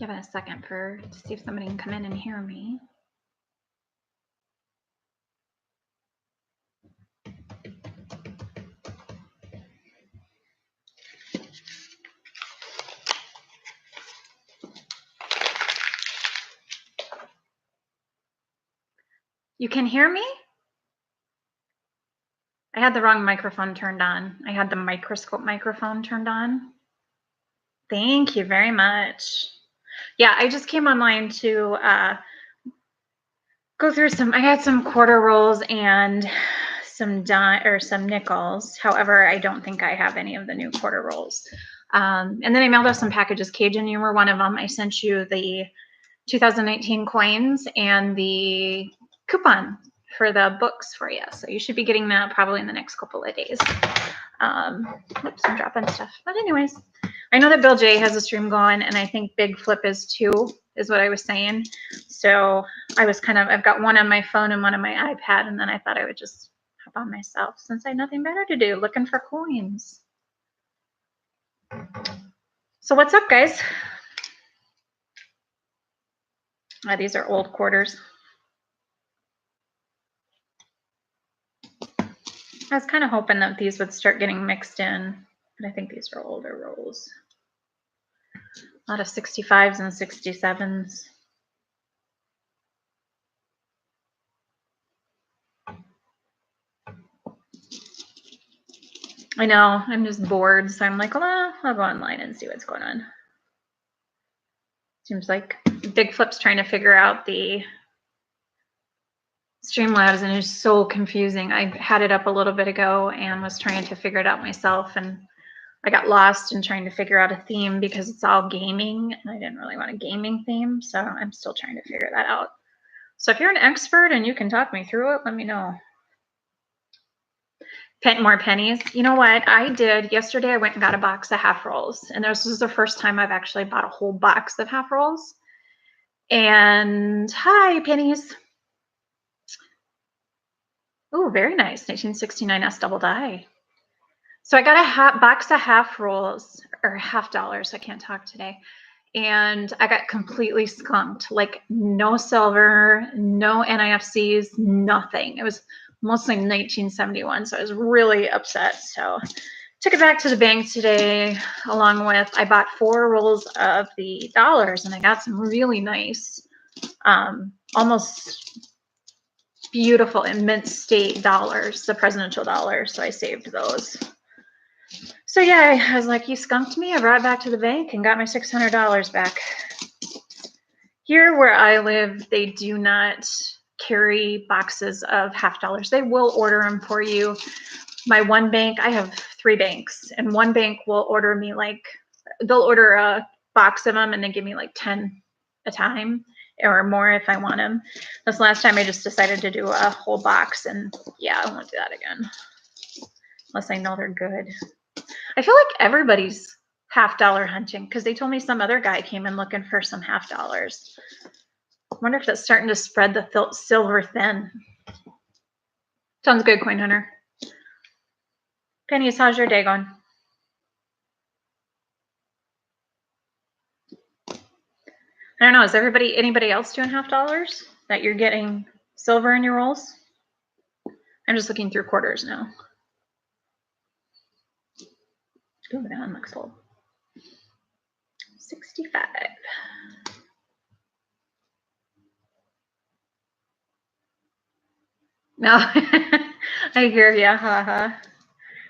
Give it a second to see if somebody can come in and hear me. You can hear me? I had the wrong microphone turned on. I had the microscope microphone turned on. Thank you very much. Yeah, I just came online to go through I had some quarter rolls and some nickels. However, I don't think I have any of the new quarter rolls. And then I mailed out some packages. Cajun, you were one of them. I sent you the 2019 coins and the coupon for the books for you. So you should be getting that probably in the next couple of days. Oops, I'm dropping stuff. But anyways, I know that Bill J has a stream going, and I think Big Flip is too, is what I was saying. So I was I've got one on my phone and one on my iPad, and then I thought I would just hop on myself since I had nothing better to do, looking for coins. So what's up, guys? These are old quarters. I was kind of hoping that these would start getting mixed in, but I think these are older rolls. A lot of 65s and 67s. I know, I'm just bored, so I'm like, well, I'll go online and see what's going on. Seems like Big Flip's trying to figure out the Streamlabs, and it's so confusing. I had it up a little bit ago and was trying to figure it out myself, and I got lost in trying to figure out a theme because it's all gaming, and I didn't really want a gaming theme, so I'm still trying to figure that out. So if you're an expert and you can talk me through it, let me know. More pennies. You know what I did yesterday? I went and got a box of half rolls, and this was the first time I've actually bought a whole box of half rolls. And hi, pennies. Oh, very nice. 1969 S double die. So I got a box of half rolls, or $50. I can't talk today. And I got completely skunked, like no silver, no NIFCs, nothing. It was mostly 1971, so I was really upset. So took it back to the bank today, along with, I bought 4 rolls of the dollars, and I got some really nice, almost beautiful in mint state dollars, the presidential dollars. So I saved those. So yeah, I was like, you skunked me. I brought it back to the bank and got my $600 back. Here where I live, they do not carry boxes of half dollars. They will order them for you. My one bank, I have 3 banks, and one bank will order me they'll order a box of them and then give me like 10 a time or more if I want them. This last time I just decided to do a whole box, and yeah, I won't do that again unless I know they're good. I feel like everybody's half dollar hunting because they told me some other guy came in looking for some half dollars. I wonder if that's starting to spread the silver thin. Sounds good, Coin Hunter. Pennies, how's your day going? I don't know. Is anybody else doing half dollars that you're getting silver in your rolls? I'm just looking through quarters now. Ooh, that one looks old. 65. No, I hear ya. Haha.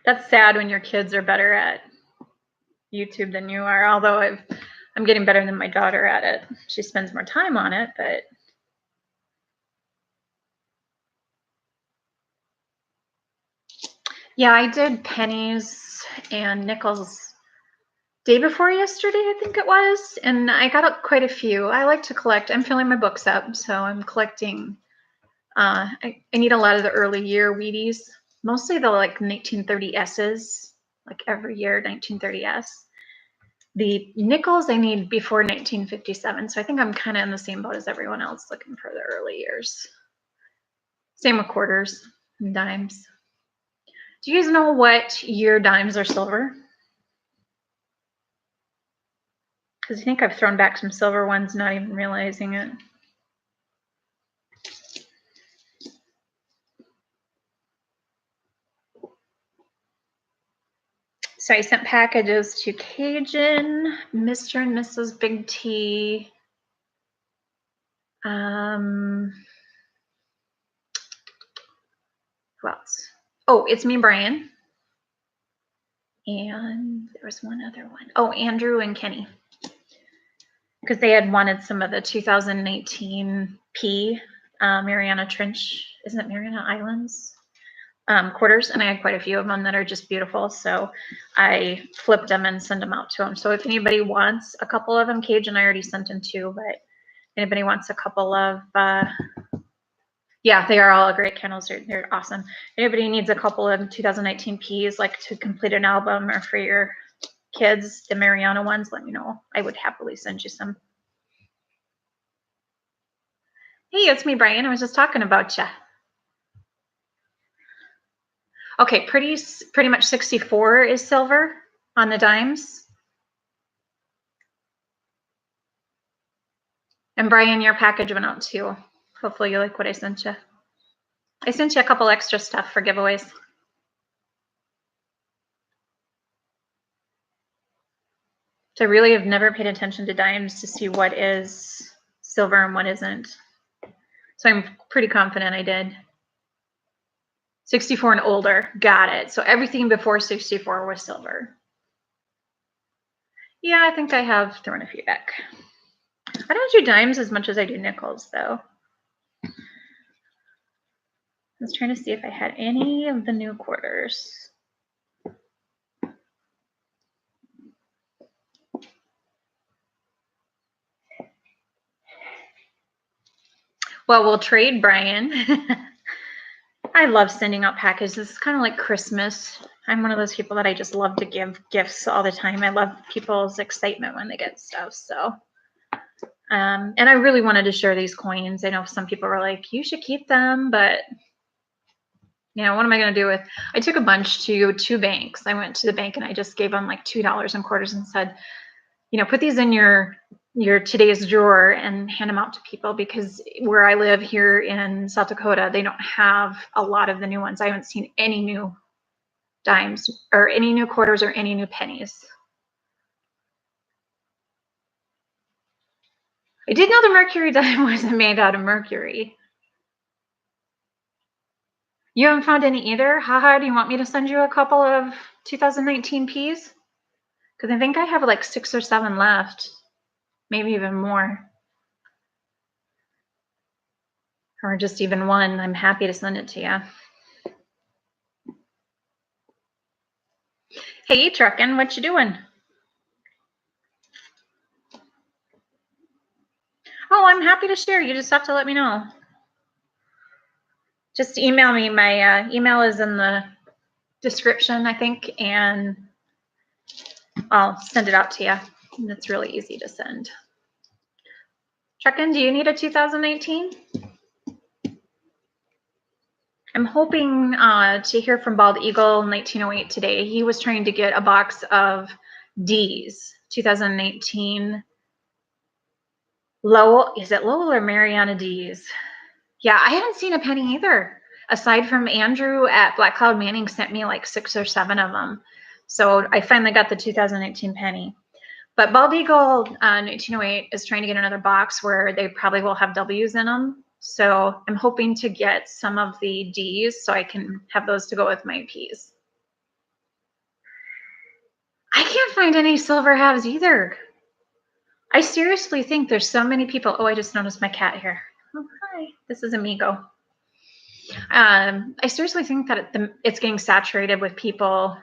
That's sad when your kids are better at YouTube than you are. Although I'm getting better than my daughter at it. She spends more time on it, but yeah, I did pennies and nickels day before yesterday, I think it was, and I got quite a few. I like to collect. I'm filling my books up, so I'm collecting. I need a lot of the early year Wheaties, mostly the like 1930Ss, like every year 1930S. The nickels I need before 1957, so I think I'm kind of in the same boat as everyone else, looking for the early years. Same with quarters and dimes. Do you guys know what year dimes are silver? Because I think I've thrown back some silver ones, not even realizing it. So I sent packages to Cajun, Mr. and Mrs. Big T. Who else? Oh, it's me, Brian. And there was one other one. Oh, Andrew and Kenny. Because they had wanted some of the 2019 P, Mariana Trench, isn't it Mariana Islands? Quarters, and I had quite a few of them that are just beautiful. So I flipped them and sent them out to them. So if anybody wants a couple of them, Cajun, I already sent them to, but if anybody wants a couple of, yeah, they are all great candles. They're awesome. If anybody needs a couple of 2019 Ps, like to complete an album or for your kids, the Mariana ones, let me know. I would happily send you some. Hey, it's me, Brian. I was just talking about you. Okay, pretty much 64 is silver on the dimes. And Brian, your package went out too. Hopefully you like what I sent you. I sent you a couple extra stuff for giveaways. So I really have never paid attention to dimes to see what is silver and what isn't. So I'm pretty confident I did. 64 and older, got it. So everything before 64 was silver. Yeah, I think I have thrown a few back. I don't do dimes as much as I do nickels, though. I was trying to see if I had any of the new quarters. Well, we'll trade, Brian. I love sending out packages. It's kind of like Christmas. I'm one of those people that I just love to give gifts all the time. I love people's excitement when they get stuff. So, and I really wanted to share these coins. I know some people were like, you should keep them, but you know, what am I going to do with? I took a bunch to 2 banks. I went to the bank and I just gave them like $2 in quarters and said, you know, put these in your today's drawer and hand them out to people, because where I live here in South Dakota, they don't have a lot of the new ones. I haven't seen any new dimes or any new quarters or any new pennies. I did know the mercury dime wasn't made out of mercury. You haven't found any either? Haha, do you want me to send you a couple of 2019 Ps? Because I think I have like 6 or 7 left, maybe even more. Or just even one. I'm happy to send it to you. Hey, truckin', what you doing? Oh, I'm happy to share. You just have to let me know. Just email me. My email is in the description, I think, and I'll send it out to you. And it's really easy to send. Truckin', do you need a 2019? I'm hoping to hear from Bald Eagle 1908 today. He was trying to get a box of D's 2018. Lowell, is it Lowell or Mariana D's? Yeah, I haven't seen a penny either. Aside from Andrew at Black Cloud Manning sent me like 6 or 7 of them. So I finally got the 2018 penny. But Bald Eagle 1908 is trying to get another box where they probably will have W's in them. So I'm hoping to get some of the D's so I can have those to go with my P's. I can't find any silver halves either. I seriously think there's so many people. Oh, I just noticed my cat here. Oh, hi. This is Amigo. I seriously think that it's getting saturated with people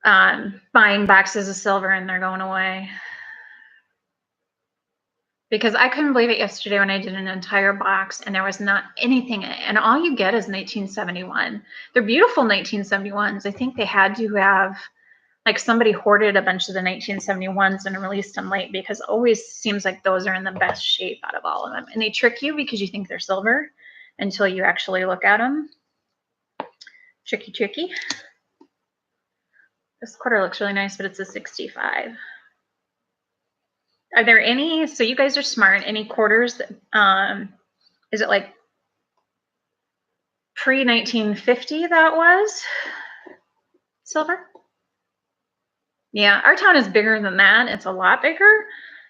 buying boxes of silver and they're going away. Because I couldn't believe it yesterday when I did an entire box and there was not anything in it. And all you get is 1971. They're beautiful 1971s. I think they had to have, like, somebody hoarded a bunch of the 1971s and released them late, because it always seems like those are in the best shape out of all of them. And they trick you because you think they're silver until you actually look at them. Tricky, tricky. This quarter looks really nice, but it's a 65. Are there any, so you guys are smart, any quarters that, is it like pre-1950 that was silver? Yeah, our town is bigger than that. It's a lot bigger.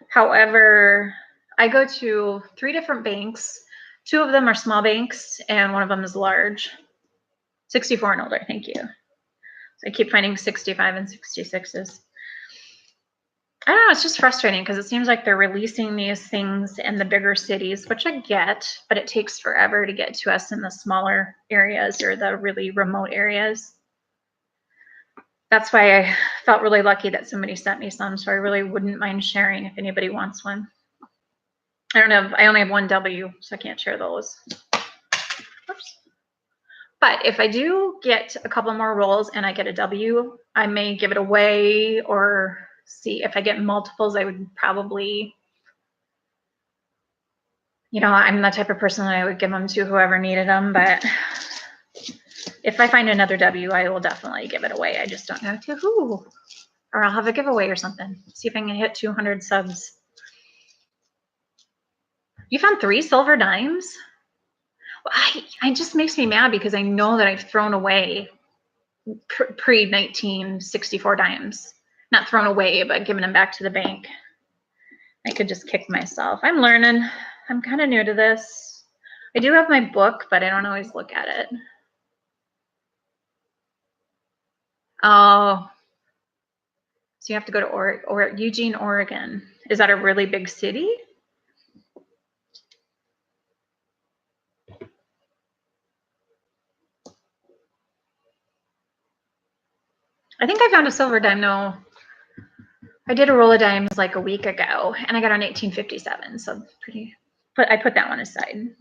However, I go to 3 different banks. 2 of them are small banks, and 1 of them is large. 64 and older, thank you. So I keep finding 65 and 66s. I don't know, it's just frustrating because it seems like they're releasing these things in the bigger cities, which I get, but it takes forever to get to us in the smaller areas or the really remote areas. That's why I felt really lucky that somebody sent me some, so I really wouldn't mind sharing if anybody wants one. I only have 1 W, so I can't share those. Oops. But if I do get a couple more rolls and I get a W, I may give it away, or see if I get multiples, I would probably, you know, I'm the type of person that I would give them to whoever needed them, but if I find another W, I will definitely give it away. I just don't know to who. Or I'll have a giveaway or something. See if I can hit 200 subs. You found 3 silver dimes? Well, it just makes me mad because I know that I've thrown away pre-1964 dimes. Not thrown away, but given them back to the bank. I could just kick myself. I'm learning. I'm kind of new to this. I do have my book, but I don't always look at it. Oh, so you have to go to Eugene, Oregon. Is that a really big city? I think I found a silver dime though. I did a roll of dimes like a week ago, and I got on 1857, so pretty. But I put that one aside.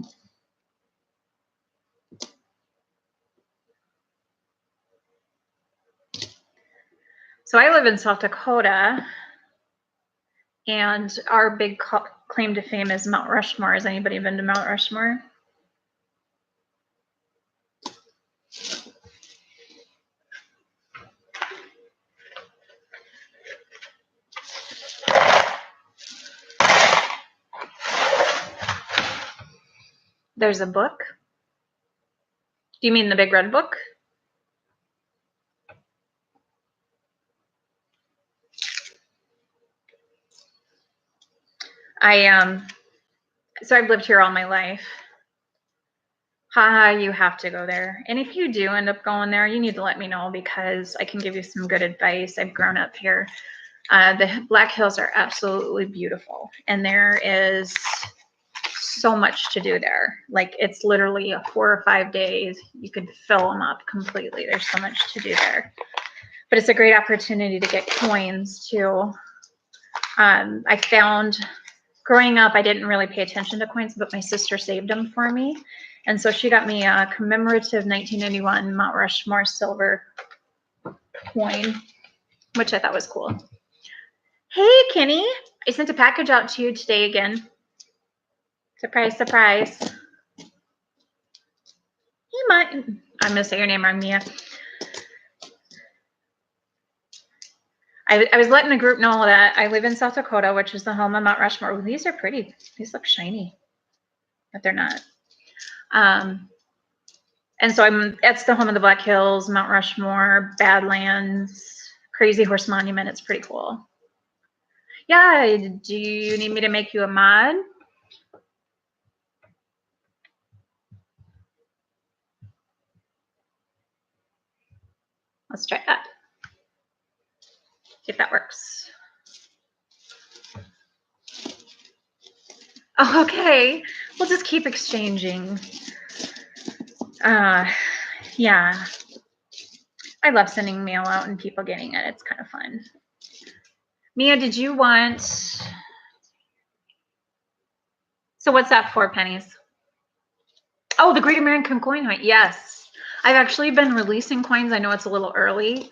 So I live in South Dakota, and our big claim to fame is Mount Rushmore. Has anybody been to Mount Rushmore? There's a book. Do you mean the big red book? So I've lived here all my life. Haha, you have to go there. And if you do end up going there, you need to let me know because I can give you some good advice. I've grown up here. The Black Hills are absolutely beautiful, and there is so much to do there. Like, it's literally 4 or 5 days. You could fill them up completely. There's so much to do there. But it's a great opportunity to get coins too. I found, growing up, I didn't really pay attention to coins, but my sister saved them for me. And so she got me a commemorative 1991 Mount Rushmore silver coin, which I thought was cool. Hey, Kenny, I sent a package out to you today again. Surprise, surprise. Hey, I'm going to say your name wrong, Mia. I was letting the group know that I live in South Dakota, which is the home of Mount Rushmore. Ooh, these are pretty. These look shiny, but they're not. And so that's the home of the Black Hills, Mount Rushmore, Badlands, Crazy Horse Monument. It's pretty cool. Yeah, do you need me to make you a mod? Let's try that. See if that works. Oh, okay, we'll just keep exchanging. Yeah, I love sending mail out and people getting it. It's kind of fun. Mia, did you want, so what's that for, pennies? Oh, the Great American Coin Hunt. Yes, I've actually been releasing coins. I know it's a little early,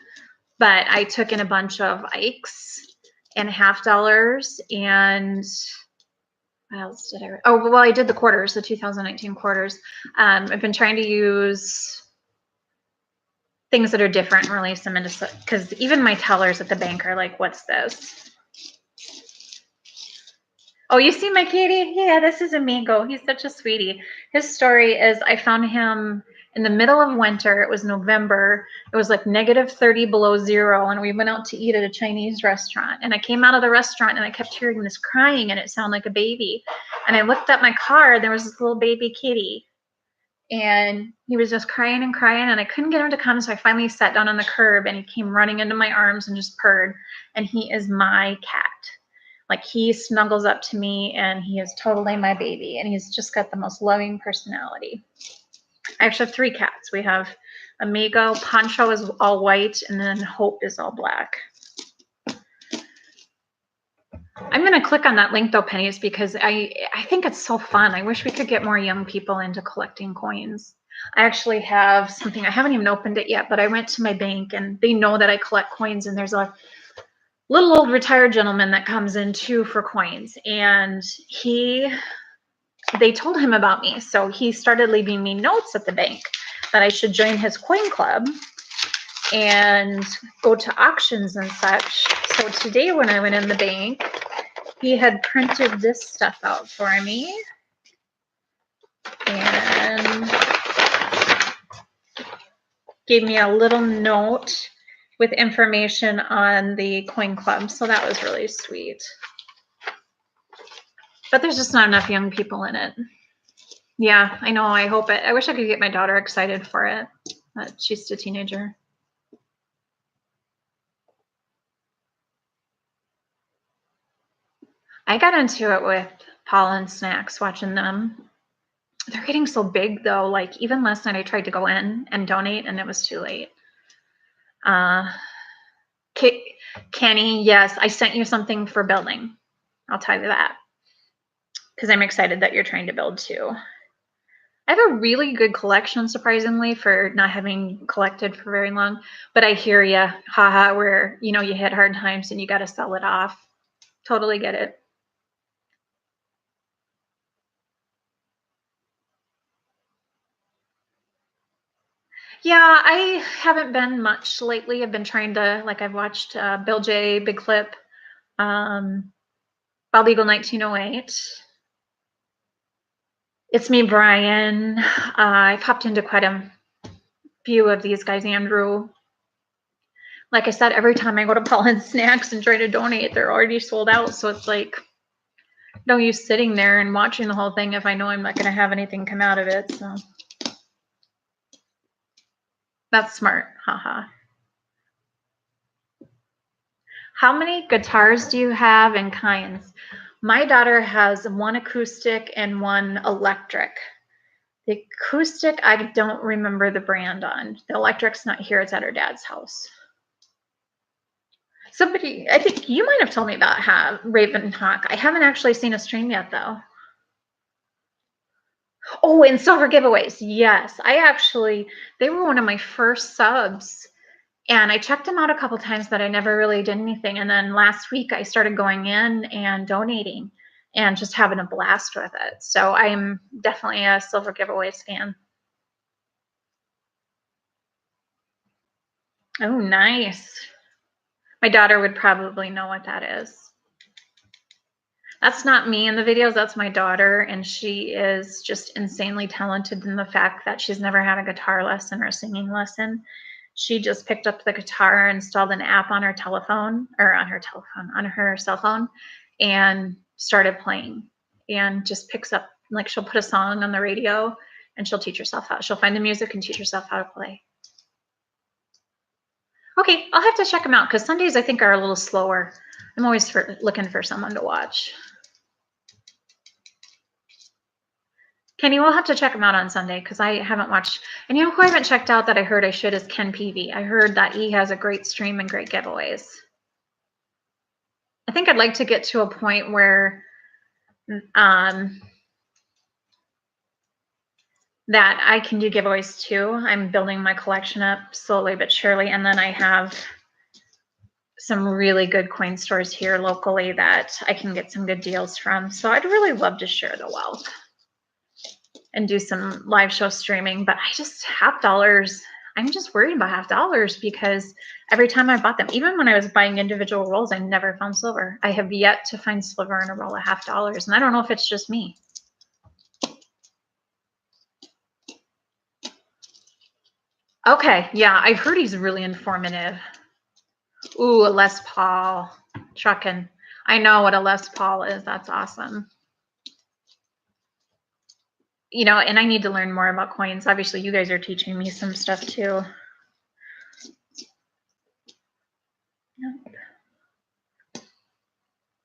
but I took in a bunch of Ikes and $50 and what else did I? Oh, well, I did the quarters, the 2019 quarters. I've been trying to use things that are different and release them into, because even my tellers at the bank are like, what's this? Oh, you see my kitty? Yeah, this is Amigo. He's such a sweetie. His story is I found him in the middle of winter. It was November. It was like -30 below zero. And we went out to eat at a Chinese restaurant. And I came out of the restaurant and I kept hearing this crying and it sounded like a baby. And I looked at my car and there was this little baby kitty. And he was just crying and crying. And I couldn't get him to come. So I finally sat down on the curb and he came running into my arms and just purred. And he is my cat. Like he snuggles up to me and he is totally my baby and he's just got the most loving personality. I actually have 3 cats. We have Amigo, Poncho is all white, and then Hope is all black. I'm going to click on that link though, Pennies, because I think it's so fun. I wish we could get more young people into collecting coins. I actually have something, I haven't even opened it yet, but I went to my bank and they know that I collect coins, and there's a little old retired gentleman that comes in too for coins, and they told him about me. So he started leaving me notes at the bank that I should join his coin club and go to auctions and such. So today when I went in the bank, he had printed this stuff out for me and gave me a little note with information on the coin club. So that was really sweet. But there's just not enough young people in it. Yeah, I know. I hope it. I wish I could get my daughter excited for it. But she's a teenager. I got into it with Paul and Snacks, watching them. They're getting so big though. Like even last night I tried to go in and donate and it was too late. Kenny, yes, I sent you something for building. I'll tell you that. Because I'm excited that you're trying to build too. I have a really good collection, surprisingly, for not having collected for very long. But I hear you, haha, where, you know, you hit hard times and you got to sell it off. Totally get it. Yeah, I haven't been much lately. I've been trying to, like, I've watched Bill J, Big Flip, Bald Eagle 1908. It's Me, Brian. I popped into quite a few of these guys, Andrew. Like I said, every time I go to Paul and Snacks and try to donate, they're already sold out. So it's like, no use sitting there and watching the whole thing if I know I'm not going to have anything come out of it. So that's smart. Haha. How many guitars do you have and kinds? My daughter has one acoustic and one electric. The acoustic, I don't remember the brand on. The electric's not here. It's at her dad's house. Somebody, I think you might have told me about Raven Hawk. I haven't actually seen a stream yet, though. Oh, and silver giveaways. Yes, they were one of my first subs. And I checked them out a couple times, but I never really did anything. And then last week I started going in and donating and just having a blast with it. So I'm definitely a silver giveaways fan. Oh, nice. My daughter would probably know what that is. That's not me in the videos. That's my daughter. And she is just insanely talented in the fact that she's never had a guitar lesson or a singing lesson. She just picked up the guitar, installed an app on her telephone, or on her cell phone, and started playing. And just picks up, like she'll put a song on the radio and she'll teach herself she'll find the music and teach herself how to play. Okay, I'll have to check them out because Sundays I think are a little slower. I'm always looking for someone to watch. Kenny, we'll have to check them out on Sunday because I haven't watched. And you know who I haven't checked out that I heard I should is Ken Peavy. I heard that he has a great stream and great giveaways. I think I'd like to get to a point where that I can do giveaways too. I'm building my collection up slowly but surely. And then I have some really good coin stores here locally that I can get some good deals from. So I'd really love to share the wealth and do some live show streaming, but I just have dollars. I'm just worried about half dollars because every time I bought them, even when I was buying individual rolls, I never found silver. I have yet to find silver in a roll of half dollars, and I don't know if it's just me. Okay, yeah, I've heard he's really informative. Ooh, a Les Paul trucking. I know what a Les Paul is. That's awesome. You know, and I need to learn more about coins. Obviously, you guys are teaching me some stuff too.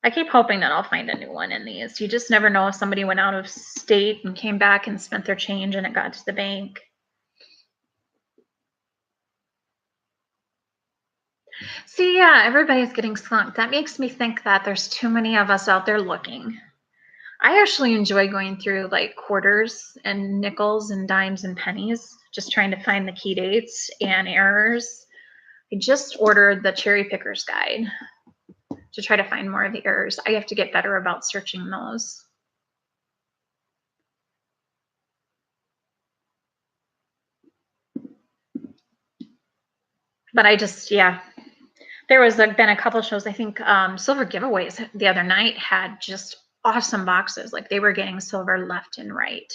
I keep hoping that I'll find a new one in these. You just never know if somebody went out of state and came back and spent their change and it got to the bank. See, yeah, everybody's getting skunked. That makes me think that there's too many of us out there looking. I actually enjoy going through like quarters and nickels and dimes and pennies, just trying to find the key dates and errors. I just ordered the cherry picker's guide to try to find more of the errors. I have to get better about searching those. But I just, yeah, there was been a couple shows. I think Silver Giveaways the other night had just awesome boxes. Like they were getting silver left and right.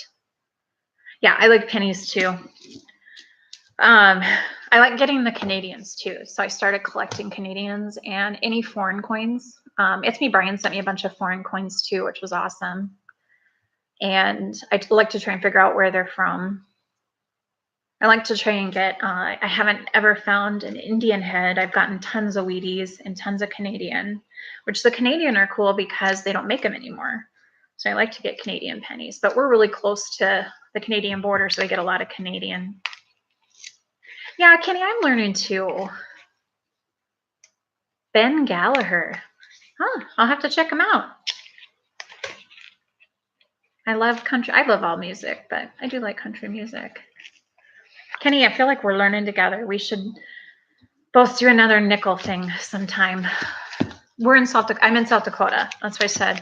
Yeah, I like pennies too. I like getting the Canadians too. So I started collecting Canadians and any foreign coins. It's me, Brian sent me a bunch of foreign coins too, which was awesome. And I like to try and figure out where they're from. I like to try and get, I haven't ever found an Indian head. I've gotten tons of Wheaties and tons of Canadian, which the Canadian are cool because they don't make them anymore. So I like to get Canadian pennies, but we're really close to the Canadian border, so I get a lot of Canadian. Yeah, Kenny, I'm learning too. Ben Gallagher. Huh, I'll have to check him out. I love country. I love all music, but I do like country music. Kenny, I feel like we're learning together. We should both do another nickel thing sometime. We're in South Dakota. I'm in South Dakota. That's what I said.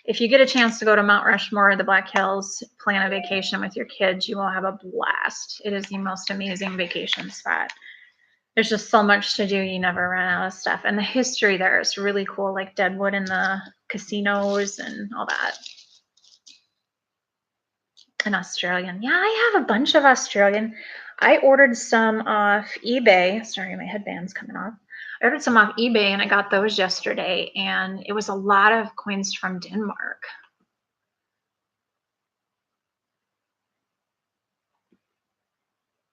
If you get a chance to go to Mount Rushmore or the Black Hills, plan a vacation with your kids, you will have a blast. It is the most amazing vacation spot. There's just so much to do. You never run out of stuff. And the history there is really cool, like Deadwood and the casinos and all that. An Australian. Yeah, I have a bunch of Australian. I ordered some off eBay. Sorry, my headband's coming off. I ordered some off eBay and I got those yesterday, and it was a lot of coins from Denmark.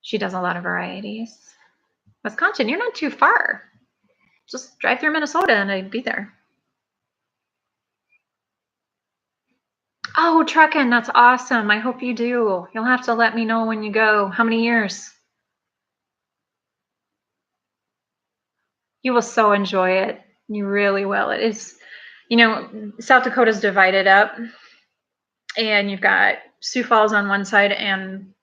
She does a lot of varieties. Wisconsin, you're not too far. Just drive through Minnesota and I'd be there. Oh, trucking, that's awesome. I hope you do. You'll have to let me know when you go. How many years? You will so enjoy it. You really will. It is, you know, South Dakota's divided up, and you've got Sioux Falls on one side and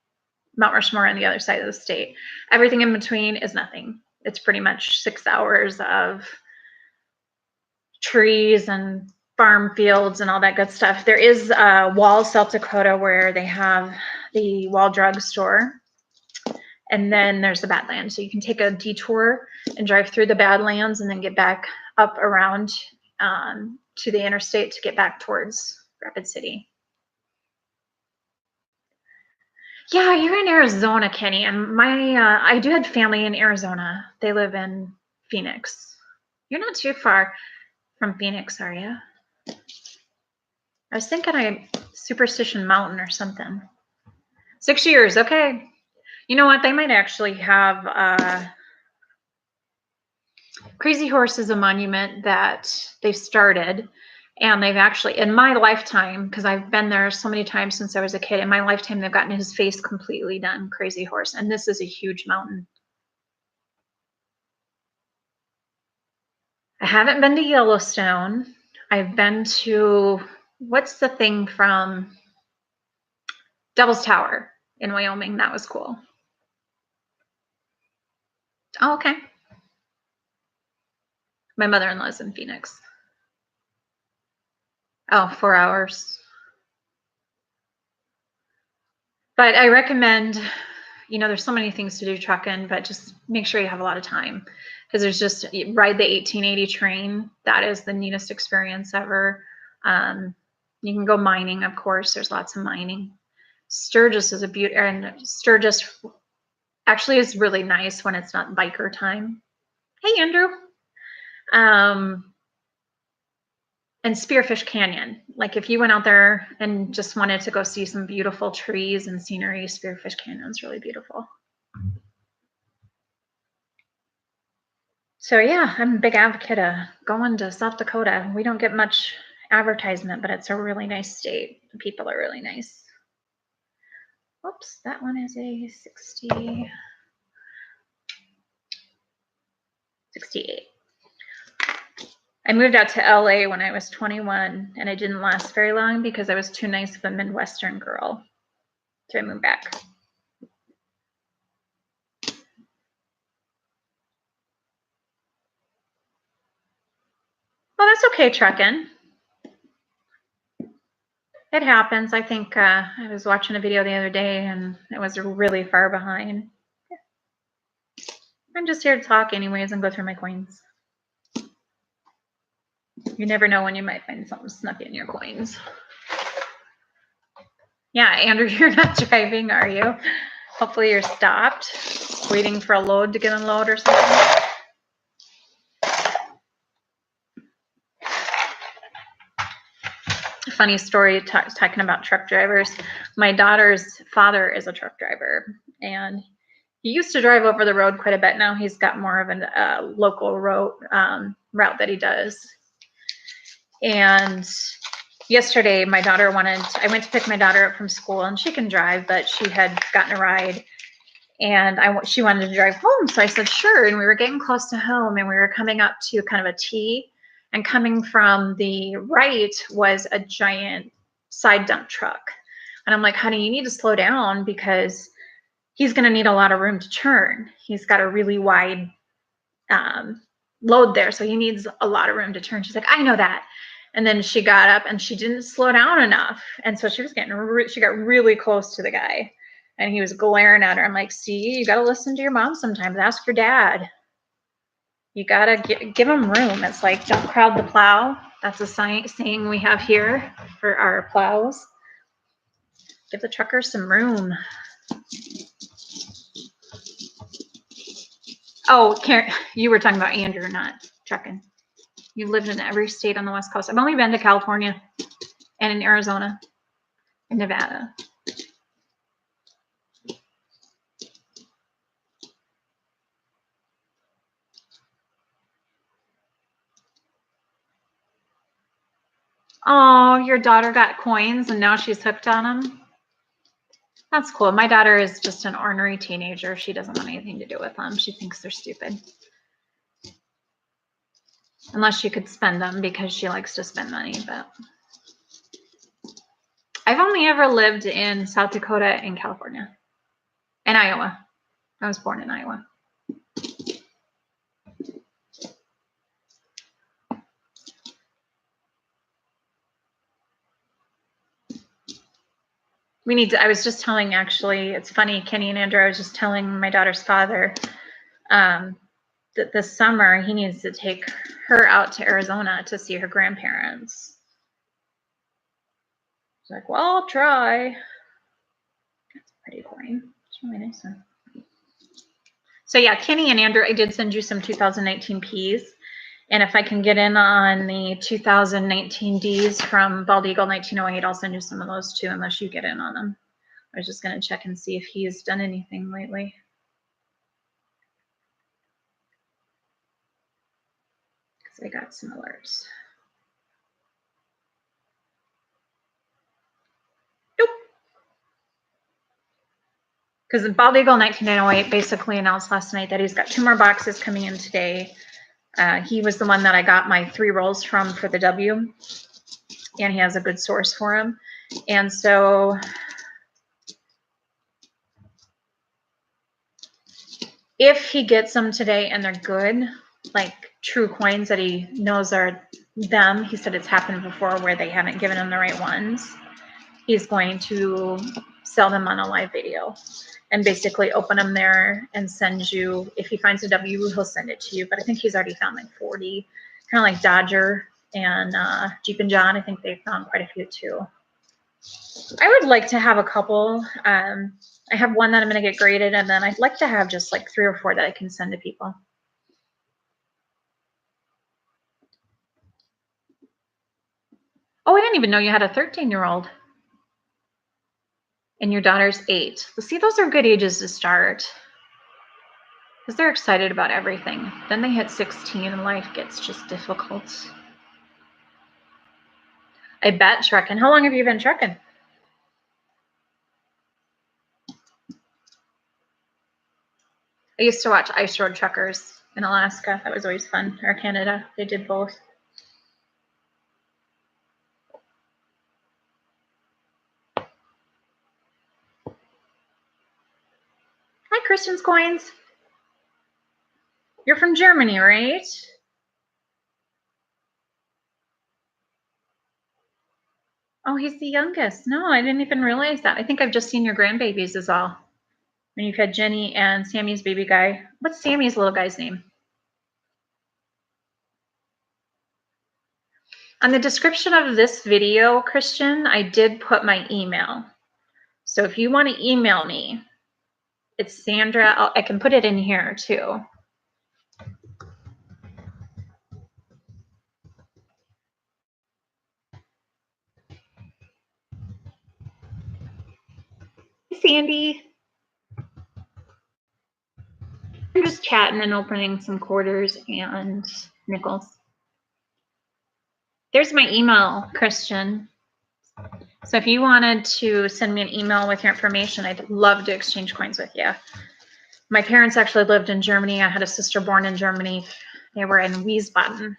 Mount Rushmore on the other side of the state. Everything in between is nothing. It's pretty much 6 hours of trees and farm fields and all that good stuff. There is Wall, South Dakota, where they have the Wall Drug Store. And then there's the Badlands. So you can take a detour and drive through the Badlands and then get back up around to the interstate to get back towards Rapid City. Yeah, you're in Arizona, Kenny. And I do have family in Arizona. They live in Phoenix. You're not too far from Phoenix, are you? I was thinking Superstition Mountain or something. 6 years, okay. You know what? They might actually have Crazy Horse is a monument that they've started, and they've actually, in my lifetime, because I've been there so many times since I was a kid, in my lifetime, they've gotten his face completely done, Crazy Horse, and this is a huge mountain. I haven't been to Yellowstone. I've been to, what's the thing from Devil's Tower in Wyoming? That was cool. Oh, okay. My mother-in-law's in Phoenix. Oh, 4 hours. But I recommend you know, there's so many things to do trucking, but just make sure you have a lot of time, because there's just ride the 1880 train. That is the neatest experience ever. You can go mining, of course. There's lots of mining. Sturgis is a beauty, and Sturgis actually is really nice when it's not biker time. Hey, Andrew. And Spearfish Canyon. Like if you went out there and just wanted to go see some beautiful trees and scenery, Spearfish Canyon is really beautiful. So yeah, I'm a big advocate of going to South Dakota. We don't get much advertisement, but it's a really nice state. The people are really nice. Oops, that one is a 68. I moved out to LA when I was 21, and I didn't last very long because I was too nice of a Midwestern girl. So I moved back. Well, that's okay, trucking. It happens. I think I was watching a video the other day and it was really far behind. I'm just here to talk anyways and go through my coins. You never know when you might find something snuck in your coins. Yeah, Andrew, you're not driving, are you? Hopefully you're stopped, waiting for a load to get unloaded or something. Funny story talking about truck drivers. My daughter's father is a truck driver, and he used to drive over the road quite a bit. Now he's got more of a local route that he does. And yesterday, I went to pick my daughter up from school, and she can drive, but she had gotten a ride, and she wanted to drive home. So I said, sure. And we were getting close to home, and we were coming up to kind of a T, and coming from the right was a giant side dump truck. And I'm like, honey, you need to slow down because he's going to need a lot of room to turn. He's got a really wide load there, so he needs a lot of room to turn. She's like, I know that. And then she got up and she didn't slow down enough. And so she got really close to the guy, and he was glaring at her. I'm like, see, you got to listen to your mom sometimes. Ask your dad. You got to give him room. It's like, don't crowd the plow. That's a saying we have here for our plows. Give the trucker some room. Oh, Karen, you were talking about Andrew, not trucking. You've lived in every state on the West Coast. I've only been to California and in Arizona and Nevada. Oh, your daughter got coins and now she's hooked on them. That's cool. My daughter is just an ornery teenager. She doesn't want anything to do with them. She thinks they're stupid. Unless she could spend them because she likes to spend money. But I've only ever lived in South Dakota and California and Iowa. I was born in Iowa. I was just telling, actually, it's funny, Kenny and Andrew, I was just telling my daughter's father that this summer he needs to take her out to Arizona to see her grandparents. He's like, well, I'll try. That's a pretty coin. It's really nice one. So yeah, Kenny and Andrew, I did send you some 2019 Ps. And if I can get in on the 2019 Ds from Bald Eagle 1908, I'll send you some of those too, unless you get in on them. I was just going to check and see if he's done anything lately. Because I got some alerts. Nope. Because the Bald Eagle 1908 basically announced last night that he's got 2 more boxes coming in today. He was the one that I got my 3 rolls from for the W, and he has a good source for him. And so if he gets them today and they're good, like true coins that he knows are them, he said it's happened before where they haven't given him the right ones, he's going to sell them on a live video and basically open them there and send you, if he finds a W, he'll send it to you. But I think he's already found like 40, kind of like Dodger and Jeep and John. I think they found quite a few too. I would like to have a couple. I have one that I'm going to get graded, and then I'd like to have just like 3 or 4 that I can send to people. Oh, I didn't even know you had a 13-year-old. And your daughter's 8. Well, see, those are good ages to start. Because they're excited about everything. Then they hit 16 and life gets just difficult. I bet trucking. How long have you been trucking? I used to watch Ice Road Truckers in Alaska. That was always fun. Or Canada. They did both. Hi, Christian's Coins. You're from Germany, right? Oh, he's the youngest. No, I didn't even realize that. I think I've just seen your grandbabies is all. And you've had Jenny and Sammy's baby guy. What's Sammy's little guy's name? On the description of this video, Christian, I did put my email. So if you want to email me, it's Sandra. I can put it in here too. Hey, Sandy. I'm just chatting and opening some quarters and nickels. There's my email, Christian. So if you wanted to send me an email with your information, I'd love to exchange coins with you. My parents actually lived in Germany. I had a sister born in Germany. They were in Wiesbaden.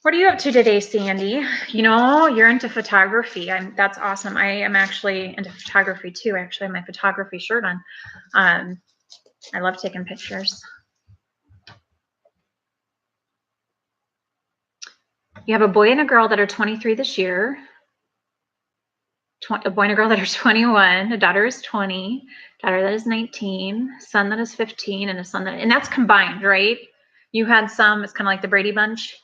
What are you up to today, Sandy? You know, you're into photography. That's awesome. I am actually into photography too. Actually, I have my photography shirt on. I love taking pictures. You have a boy and a girl that are 23 this year. A boy and a girl that are 21. A daughter is 20. Daughter that is 19. Son that is 15, and a son that, and that's combined, right? You had some. It's kind of like the Brady Bunch.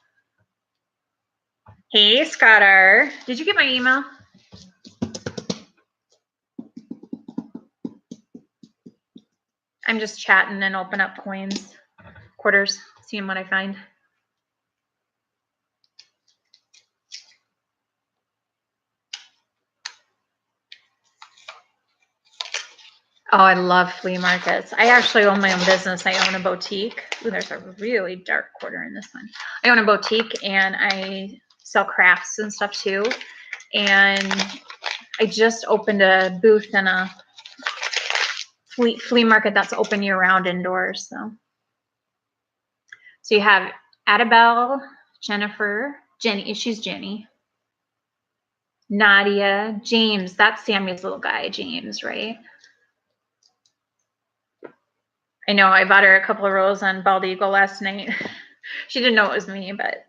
Hey, Scottar. Did you get my email? I'm just chatting and open up coins, quarters, seeing what I find. Oh, I love flea markets. I actually own my own business. I own a boutique. Ooh, there's a really dark quarter in this one. I own a boutique and I sell crafts and stuff too. And I just opened a booth in a flea market that's open year round indoors. So you have Adabelle, Jennifer, Jenny, she's Jenny, Nadia, James, that's Sammy's little guy, James, right? I know I bought her a couple of rolls on Bald Eagle last night. She didn't know it was me, but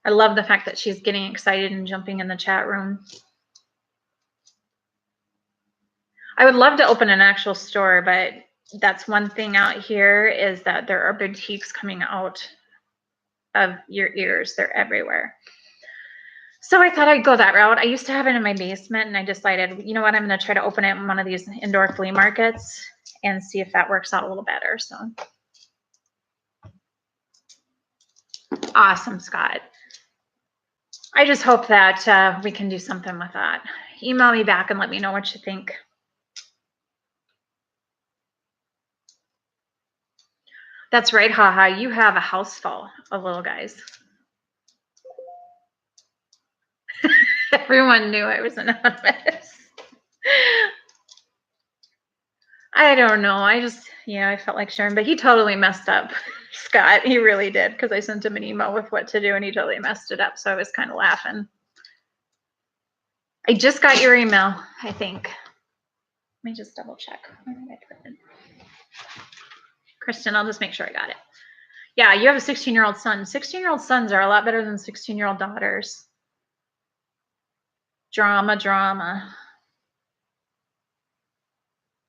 I love the fact that she's getting excited and jumping in the chat room. I would love to open an actual store, but that's one thing out here is that there are boutiques coming out of your ears. They're everywhere. So I thought I'd go that route. I used to have it in my basement, and I decided, you know what, I'm going to try to open it in one of these indoor flea markets and see if that works out a little better. So awesome, Scott. I just hope that we can do something with that. Email me back and let me know what you think. That's right, haha. You have a house full of little guys. Everyone knew I was anonymous. I don't know. I felt like sharing, but he totally messed up, Scott. He really did, because I sent him an email with what to do and he totally messed it up. So I was kind of laughing. I just got your email, I think. Let me just double check. Where did I put it? Kristen, I'll just make sure I got it. Yeah, you have a 16-year-old son. 16-year-old sons are a lot better than 16-year-old daughters. Drama, drama.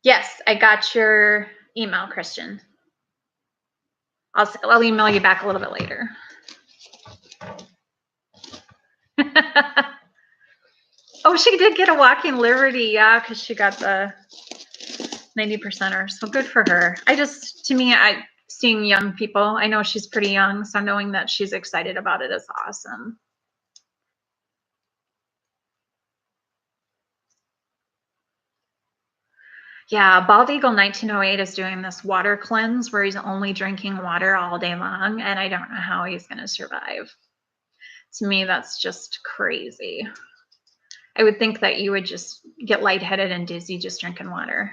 Yes, I got your email, Christian. I'll email you back a little bit later. Oh, she did get a walking Liberty, yeah, because she got the 90%er. So good for her. To me, seeing young people, I know she's pretty young, so knowing that she's excited about it is awesome. Yeah, Bald Eagle 1908 is doing this water cleanse where he's only drinking water all day long, and I don't know how he's going to survive. To me, that's just crazy. I would think that you would just get lightheaded and dizzy just drinking water.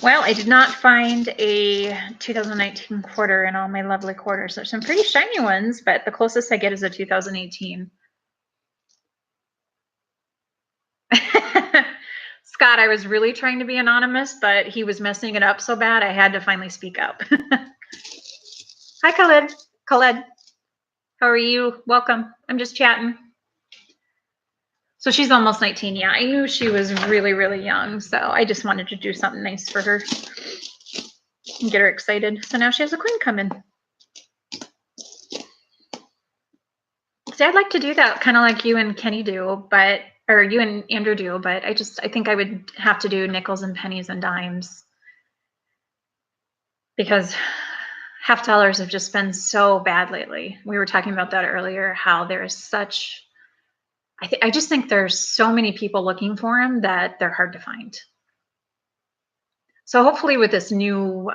Well, I did not find a 2019 quarter in all my lovely quarters. There's some pretty shiny ones, but the closest I get is a 2018. Scott, I was really trying to be anonymous, but he was messing it up so bad I had to finally speak up. Hi, Khaled. Khaled, how are you? Welcome. I'm just chatting. So she's almost 19. Yeah, I knew she was really, really young, so I just wanted to do something nice for her and get her excited. So now she has a queen coming. See, I'd like to do that, kind of like you and Kenny do, or you and Andrew do, but I think I would have to do nickels and pennies and dimes because half dollars have just been so bad lately. We were talking about that earlier, how there's such, I just think there's so many people looking for them that they're hard to find. So hopefully with this new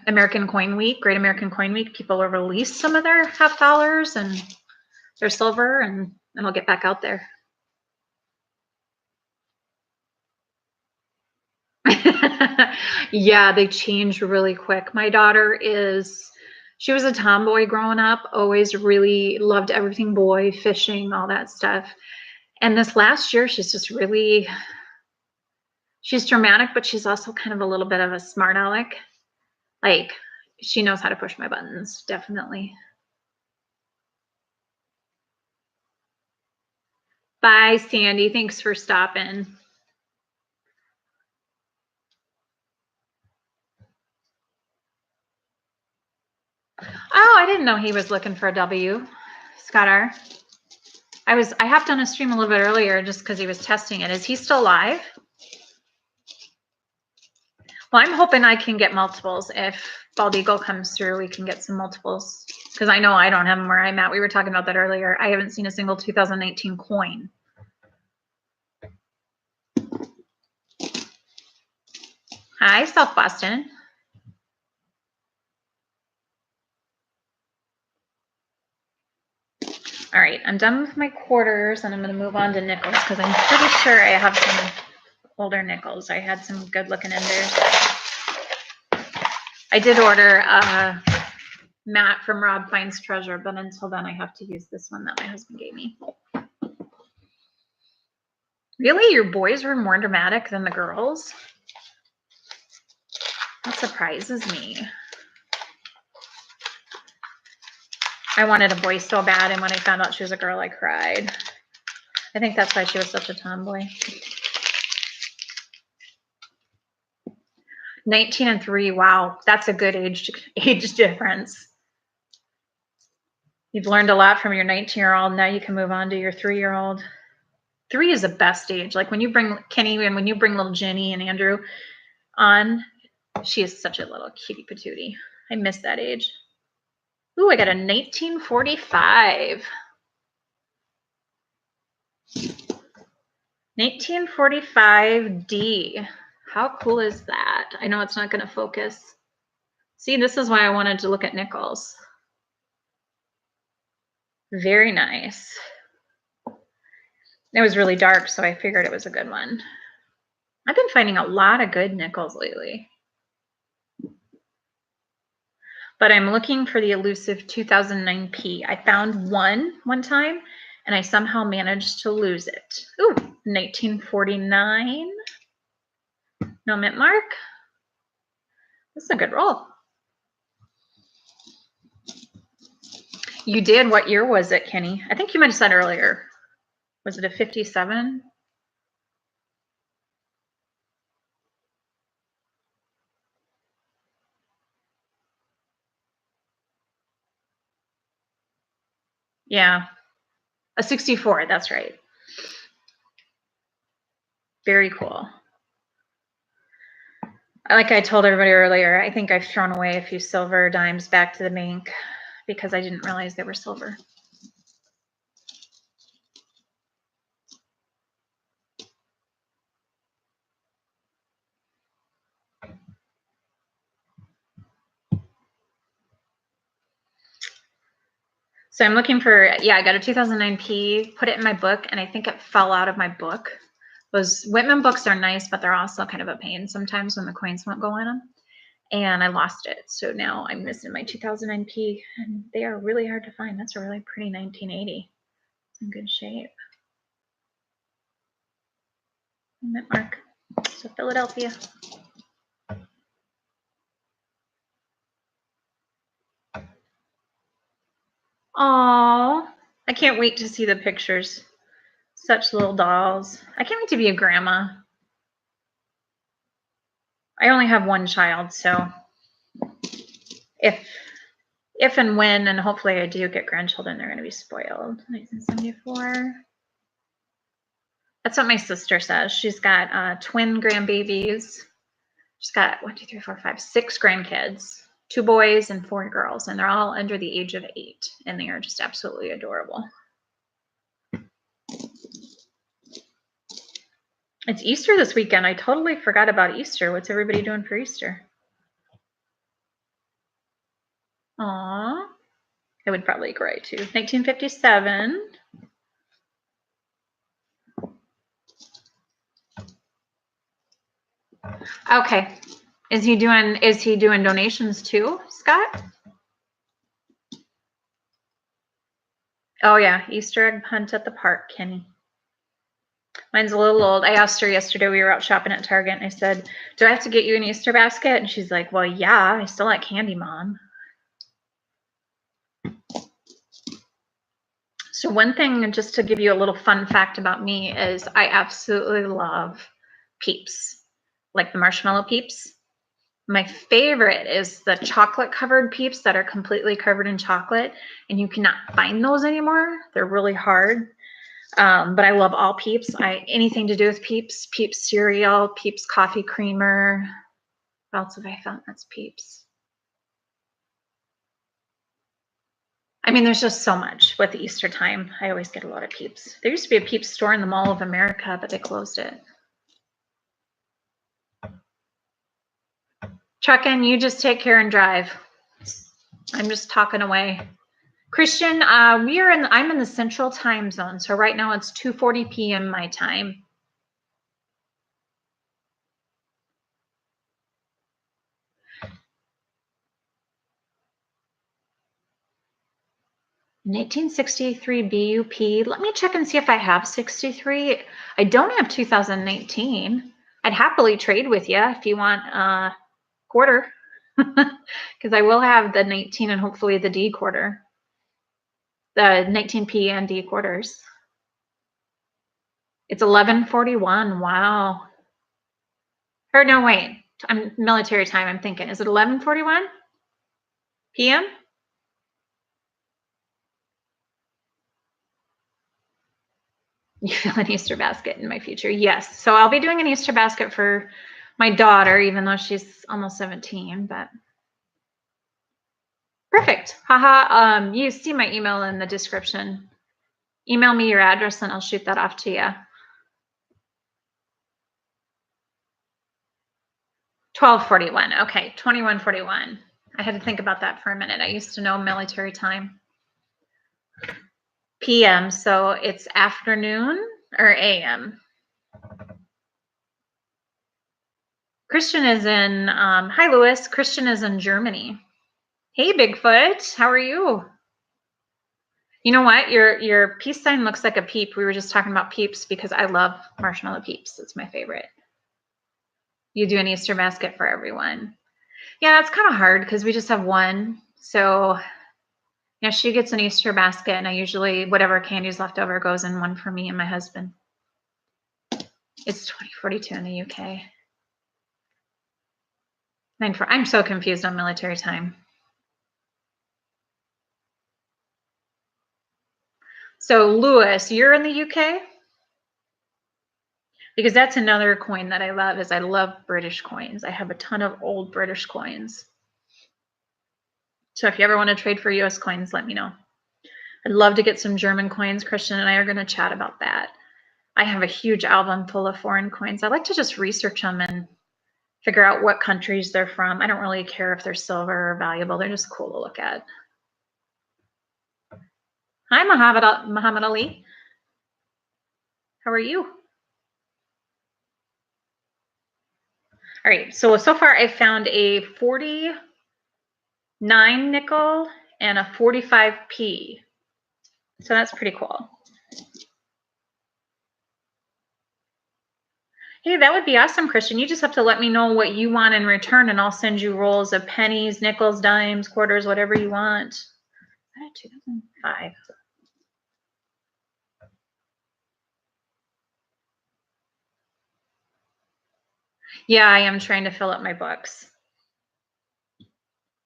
American Coin Week, Great American Coin Week, people will release some of their half dollars and their silver, and it'll get back out there. Yeah, they change really quick. My daughter she was a tomboy growing up, always really loved everything boy, fishing, all that stuff. And this last year, she's dramatic, but she's also kind of a little bit of a smart aleck. Like, she knows how to push my buttons, definitely. Bye, Sandy. Thanks for stopping. Oh, I didn't know he was looking for a W. Scott R. I hopped on a stream a little bit earlier just because he was testing it. Is he still live? Well, I'm hoping I can get multiples. If Bald Eagle comes through, we can get some multiples. Because I know I don't have them where I'm at. We were talking about that earlier. I haven't seen a single 2019 coin. Hi, South Boston. All right, I'm done with my quarters, and I'm going to move on to nickels because I'm pretty sure I have some older nickels. I had some good looking enders. I did order a mat from Rob Finds Treasure, but until then I have to use this one that my husband gave me. Really? Your boys were more dramatic than the girls? That surprises me. I wanted a boy so bad, and when I found out she was a girl, I cried. I think that's why she was such a tomboy. 19 and 3, wow, that's a good age difference. You've learned a lot from your 19-year-old. Now you can move on to your 3-year-old. 3 is the best age. Like when you bring Kenny and when you bring little Jenny and Andrew on, she is such a little kitty patootie. I miss that age. Ooh, I got a 1945. 1945D. How cool is that? I know it's not going to focus. See, this is why I wanted to look at nickels. Very nice. It was really dark, so I figured it was a good one. I've been finding a lot of good nickels lately. But I'm looking for the elusive 2009P. I found one time, and I somehow managed to lose it. Ooh, 1949. No mint mark. This is a good roll. You did? What year was it, Kenny? I think you might have said earlier. Was it a 57? Yeah, a 64. That's right. Very cool. Like I told everybody earlier, I think I've thrown away a few silver dimes back to the bank because I didn't realize they were silver. So I'm looking for, I got a 2009 P, put it in my book, and I think it fell out of my book. Those Whitman books are nice, but they're also kind of a pain sometimes when the coins won't go in them. And I lost it. So now I'm missing my 2009 P, and they are really hard to find. That's a really pretty 1980. It's in good shape. Mint mark. So Philadelphia. Aww. I can't wait to see the pictures. Such little dolls. I can't wait to be a grandma. I only have one child, so if and when, and hopefully I do get grandchildren, they're going to be spoiled. 1974. That's what my sister says. She's got twin grandbabies. She's got 6 grandkids, 2 boys and 4 girls, and they're all under the age of 8, and they are just absolutely adorable. It's Easter this weekend. I totally forgot about Easter. What's everybody doing for Easter? Aw, I would probably cry too. 1957. Okay. Is he doing donations too, Scott? Oh yeah, Easter egg hunt at the park, Kenny. Mine's a little old. I asked her yesterday, we were out shopping at Target, and I said, do I have to get you an Easter basket? And she's like, well, yeah, I still like candy, Mom. So one thing, just to give you a little fun fact about me, is I absolutely love Peeps, like the marshmallow Peeps. My favorite is the chocolate covered Peeps that are completely covered in chocolate, and you cannot find those anymore. They're really hard. But I love all Peeps. Anything to do with Peeps, Peeps cereal, Peeps coffee creamer. What else have I found that's Peeps? I mean, there's just so much with the Easter time. I always get a lot of Peeps. There used to be a Peeps store in the Mall of America, but they closed it. Truckin', you just take care and drive. I'm just talking away. Christian, I'm in the central time zone. So right now it's 2:40 p.m. my time. In 1863 BUP. Let me check and see if I have 63. I don't have 2019. I'd happily trade with you if you want a quarter, because I will have the 19 and hopefully the D quarter, the 19P and D quarters. It's 11:41. Wow. Or no, wait. I'm military time. I'm thinking, is it 11:41 p.m.? You feel an Easter basket in my future? Yes. So I'll be doing an Easter basket for my daughter, even though she's almost 17, but perfect. Haha. You see my email in the description. Email me your address and I'll shoot that off to you. 12:41. Okay, 21:41. I had to think about that for a minute. I used to know military time. PM, so it's afternoon or AM. Christian is in, hi Lewis, Christian is in Germany. Hey Bigfoot, how are you? You know what, your peace sign looks like a peep. We were just talking about Peeps because I love marshmallow Peeps. It's my favorite. You do an Easter basket for everyone. Yeah, it's kind of hard because we just have one. So, Yeah, she gets an Easter basket, and I usually, whatever candy's left over goes in one for me and my husband. It's 2042 in the UK. I'm so confused on military time. So, Lewis, you're in the UK? Because that's another coin that I love, is I love British coins. I have a ton of old British coins. So if you ever want to trade for US coins, let me know. I'd love to get some German coins. Christian and I are going to chat about that. I have a huge album full of foreign coins. I like to just research them and figure out what countries they're from. I don't really care if they're silver or valuable. They're just cool to look at. Hi, Muhammad Ali. How are you? All right, so far I found a 49 nickel and a 45p. So that's pretty cool. Hey, that would be awesome, Christian. You just have to let me know what you want in return, and I'll send you rolls of pennies, nickels, dimes, quarters, whatever you want. 2005. Yeah, I am trying to fill up my books.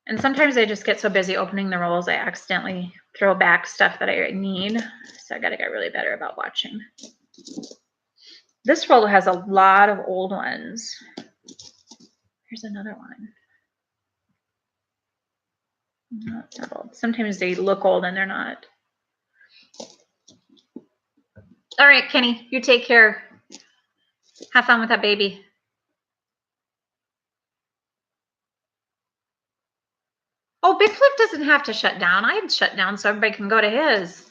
And sometimes I just get so busy opening the rolls, I accidentally throw back stuff that I need. So I got to get really better about watching. This roll has a lot of old ones. Here's another one. No, it's not old. Sometimes they look old and they're not. All right, Kenny, you take care. Have fun with that baby. Oh, Big Flip doesn't have to shut down. I'd shut down so everybody can go to his.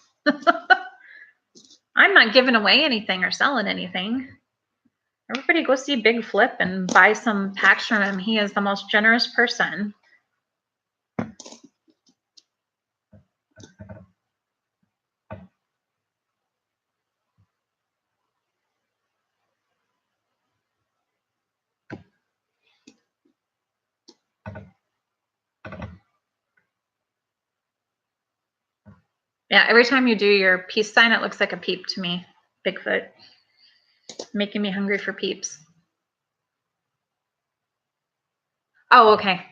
I'm not giving away anything or selling anything. Everybody go see Big Flip and buy some packs from him. He is the most generous person. Yeah, every time you do your peace sign, it looks like a peep to me. Bigfoot. Making me hungry for peeps. Oh, okay.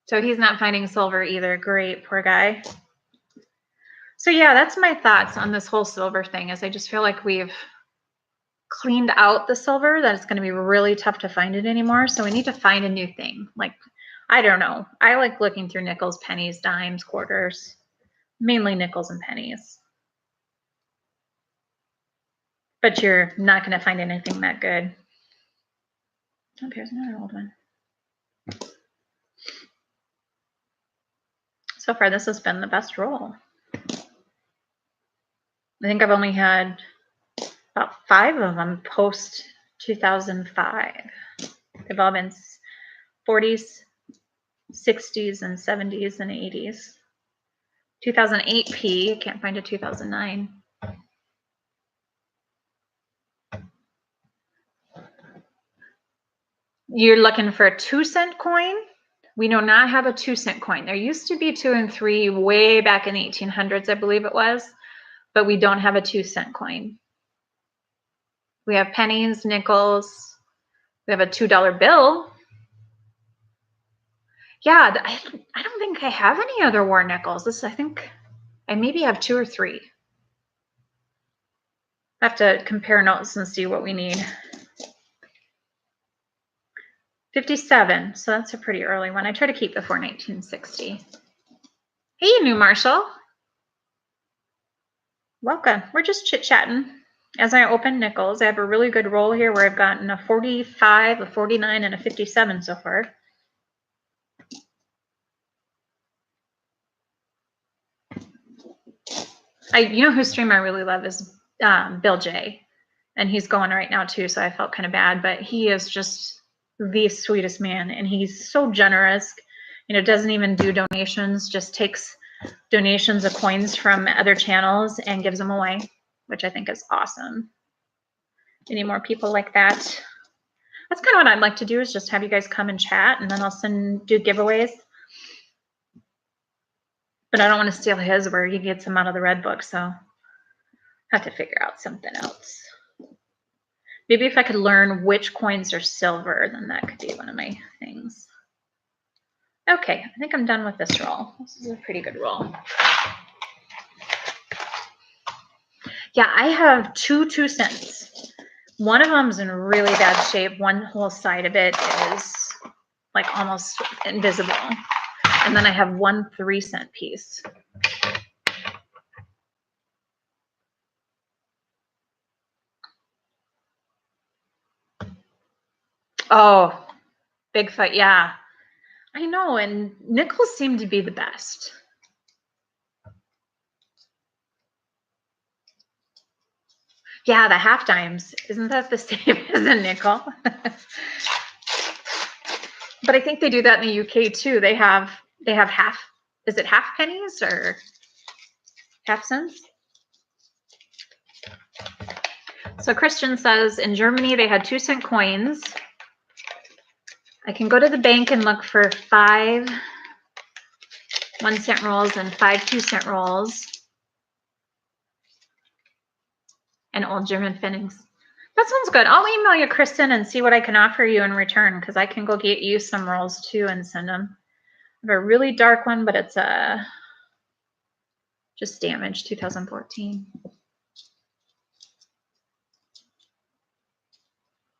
So he's not finding silver either. Great, poor guy. So yeah, that's my thoughts on this whole silver thing, is I just feel like we've cleaned out the silver, that it's going to be really tough to find it anymore. So we need to find a new thing. Like, I don't know. I like looking through nickels, pennies, dimes, quarters, mainly nickels and pennies. But you're not going to find anything that good. Oh, here's another old one. So far, this has been the best roll. I think I've only had about 5 of them post 2005. They've all been 40s, 60s, and 70s, and 80s. 2008p, can't find a 2009. You're looking for a 2-cent coin? We do not have a 2-cent coin. There used to be 2 and 3 way back in the 1800s, I believe it was, but we don't have a 2-cent coin. We have pennies, nickels. We have a $2 bill. Yeah, I don't think I have any other war nickels. I think I maybe have 2 or 3. I have to compare notes and see what we need. 57, so that's a pretty early one. I try to keep before 1960. Hey, New Marshall. Welcome. We're just chit-chatting. As I open nickels, I have a really good roll here where I've gotten a 45, a 49, and a 57 so far. You know whose stream I really love is Bill J. And he's going right now too, so I felt kind of bad, but he is just the sweetest man, and he's so generous. You know, doesn't even do donations, just takes donations of coins from other channels and gives them away, which I think is awesome. Any more people like that? That's kind of what I'd like to do, is just have you guys come and chat, and then I'll do giveaways. But I don't want to steal his where he gets them out of the red book, so I have to figure out something else. Maybe if I could learn which coins are silver, then that could be one of my things. Okay, I think I'm done with this roll. This is a pretty good roll. Yeah, I have 2 cents. One of them is in really bad shape. One whole side of it is like almost invisible. And then I have 1 3-cent piece. Oh, Bigfoot, yeah. I know, and nickels seem to be the best. Yeah, the half dimes. Isn't that the same as a nickel? But I think they do that in the UK too. They have half, is it half pennies or half cents? So Christian says in Germany they had 2-cent coins. I can go to the bank and look for 5 1-cent rolls and 5 2-cent rolls and old German pfennigs. That sounds good. I'll email you, Kristen, and see what I can offer you in return, because I can go get you some rolls too and send them. I have a really dark one, but it's just damaged, 2014.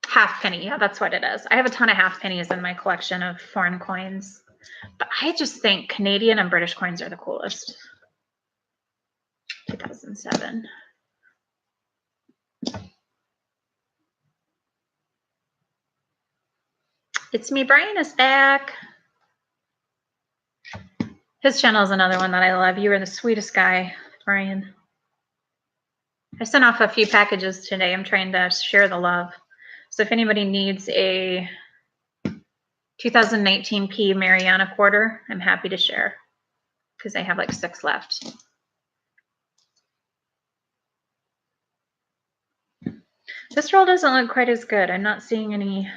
Half penny, yeah, that's what it is. I have a ton of half pennies in my collection of foreign coins, but I just think Canadian and British coins are the coolest. 2007. It's me, Brian is back. His channel is another one that I love. You are the sweetest guy, Brian. I sent off a few packages today. I'm trying to share the love. So if anybody needs a 2019 P Mariana quarter, I'm happy to share because I have like 6 left. This roll doesn't look quite as good. I'm not seeing any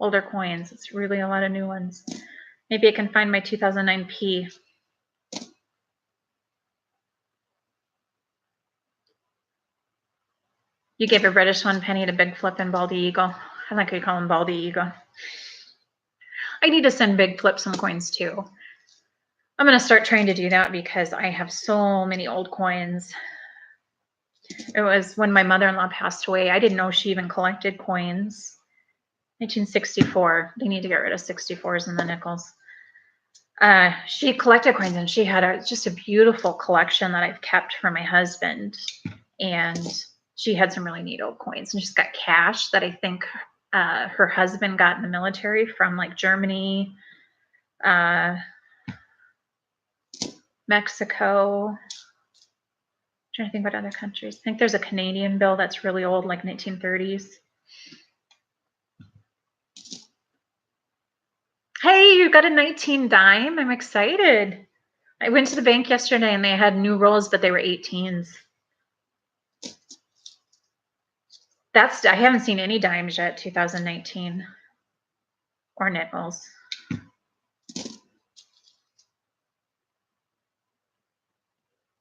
older coins. It's really a lot of new ones. Maybe I can find my 2009 P. You gave a British 1 penny to Big Flip and Baldy Eagle. I like how you call him Baldy Eagle. I need to send Big Flip some coins too. I'm going to start trying to do that because I have so many old coins. It was when my mother-in-law passed away. I didn't know she even collected coins. 1964. They need to get rid of 64s and the nickels. She collected coins and she had just a beautiful collection that I've kept for my husband. And she had some really neat old coins. And she's got cash that I think her husband got in the military from like Germany, Mexico. I'm trying to think what other countries. I think there's a Canadian bill that's really old, like 1930s. Hey, you got a 19 dime? I'm excited. I went to the bank yesterday and they had new rolls, but they were 18s. I haven't seen any dimes yet, 2019, or nickels.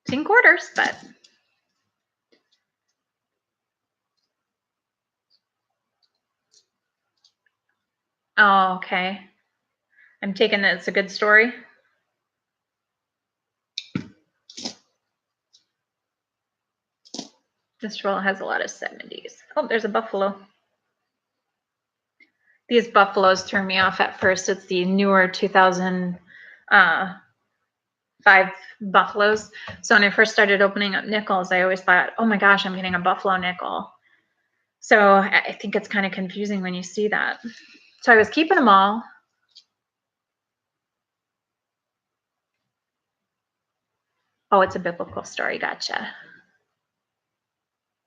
Seen quarters, but oh, okay. I'm taking that it's a good story. This roll has a lot of 70s. Oh, there's a buffalo. These buffaloes turn me off at first. It's the newer 2005 buffaloes. So when I first started opening up nickels, I always thought, oh my gosh, I'm getting a buffalo nickel. So I think it's kind of confusing when you see that. So I was keeping them all. Oh, it's a biblical story. Gotcha.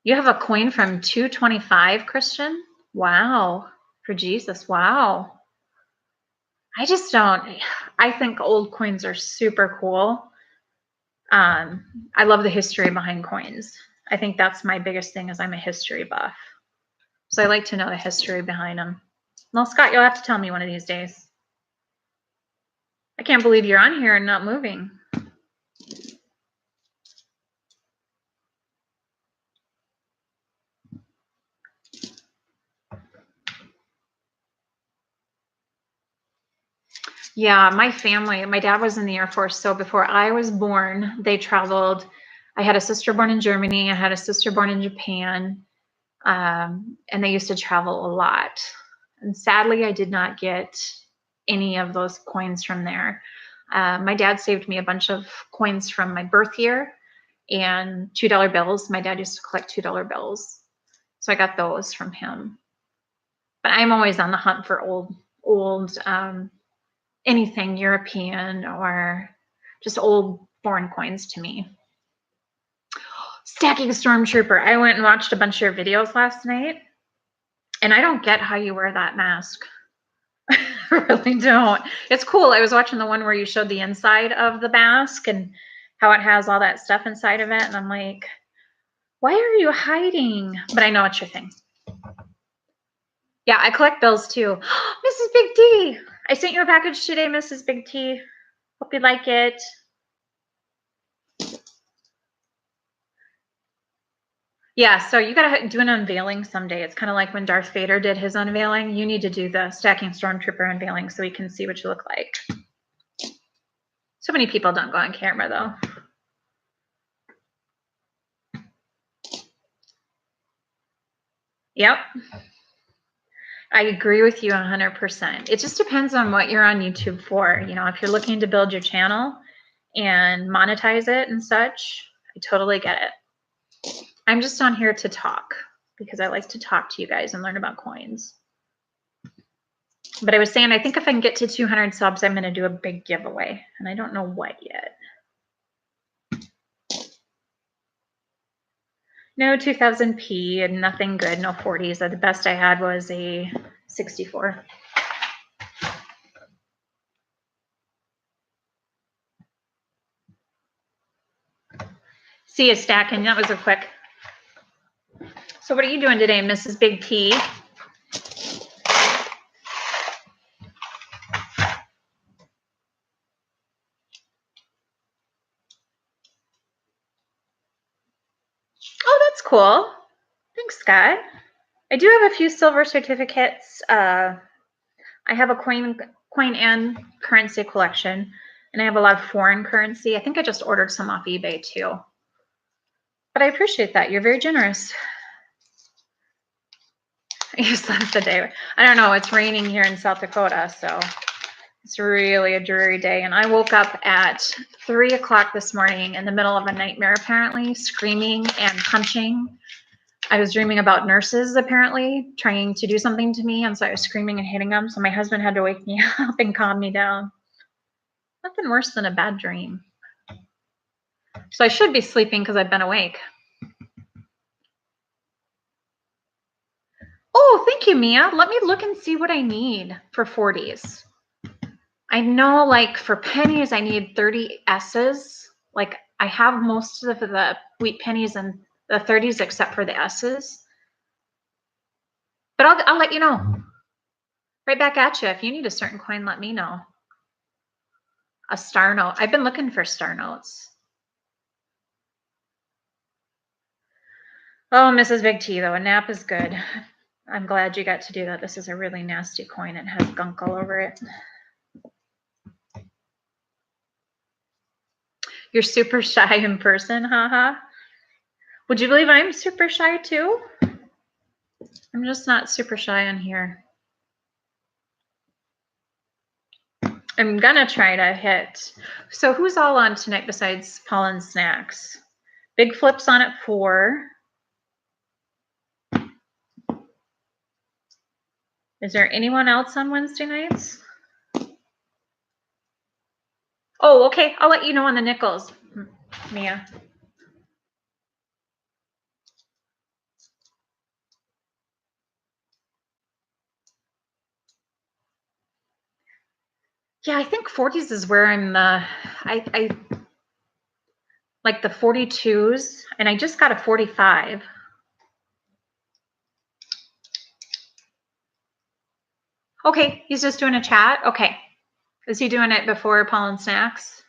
You have a coin from 225, Christian? Wow. For Jesus. Wow. I just don't. I think old coins are super cool. I love the history behind coins. I think that's my biggest thing is I'm a history buff. So I like to know the history behind them. Well, Scott, you'll have to tell me one of these days. I can't believe you're on here and not moving. Yeah, my family, my dad was in the Air Force. So before I was born, they traveled. I had a sister born in Germany. I had a sister born in Japan. And they used to travel a lot. And sadly, I did not get any of those coins from there. My dad saved me a bunch of coins from my birth year and $2 bills. My dad used to collect $2 bills. So I got those from him. But I'm always on the hunt for old anything European or just old foreign coins to me. Stacking Stormtrooper. I went and watched a bunch of your videos last night, and I don't get how you wear that mask. I really don't. It's cool. I was watching the one where you showed the inside of the mask and how it has all that stuff inside of it, and I'm like, why are you hiding? But I know it's your thing. Yeah, I collect bills too. Mrs. Big T, I sent you a package today, Mrs. Big T. Hope you like it. Yeah, so you gotta do an unveiling someday. It's kind of like when Darth Vader did his unveiling. You need to do the Stacking Stormtrooper unveiling so we can see what you look like. So many people don't go on camera though. Yep. I agree with you 100%. It just depends on what you're on YouTube for. You know, if you're looking to build your channel and monetize it and such, I totally get it. I'm just on here to talk because I like to talk to you guys and learn about coins. But I was saying, I think if I can get to 200 subs, I'm going to do a big giveaway. And I don't know what yet. No 2000p and nothing good, no 40s. The best I had was a 64. See you stacking. That was a quick. So what are you doing today, Mrs. Big T? Oh, that's cool. Thanks, Scott. I do have a few silver certificates. I have a coin and currency collection, and I have a lot of foreign currency. I think I just ordered some off eBay too. But I appreciate that. You're very generous. You slept the day. I don't know. It's raining here in South Dakota, so it's really a dreary day. And I woke up at 3 o'clock this morning in the middle of a nightmare, apparently, screaming and punching. I was dreaming about nurses, apparently, trying to do something to me. And so I was screaming and hitting them. So my husband had to wake me up and calm me down. Nothing worse than a bad dream. So I should be sleeping because I've been awake. Oh, thank you, Mia. Let me look and see what I need for 40s. I know, like, for pennies, I need 30 S's. Like, I have most of the wheat pennies and the 30s except for the S's. But I'll let you know. Right back at you. If you need a certain coin, let me know. A star note. I've been looking for star notes. Oh, Mrs. Big T, though. A nap is good. I'm glad you got to do that. This is a really nasty coin. It has gunk all over it. You're super shy in person, haha. Would you believe I'm super shy too? I'm just not super shy on here. I'm gonna try to hit. So who's all on tonight besides Paul and Snacks? Big Flip's on at 4. Is there anyone else on Wednesday nights? Oh, okay. I'll let you know on the nickels, Mia. Yeah, I think 40s is where I'm I like the 42s, and I just got a 45. Okay, he's just doing a chat. Okay. Is he doing it before Paul and Snacks?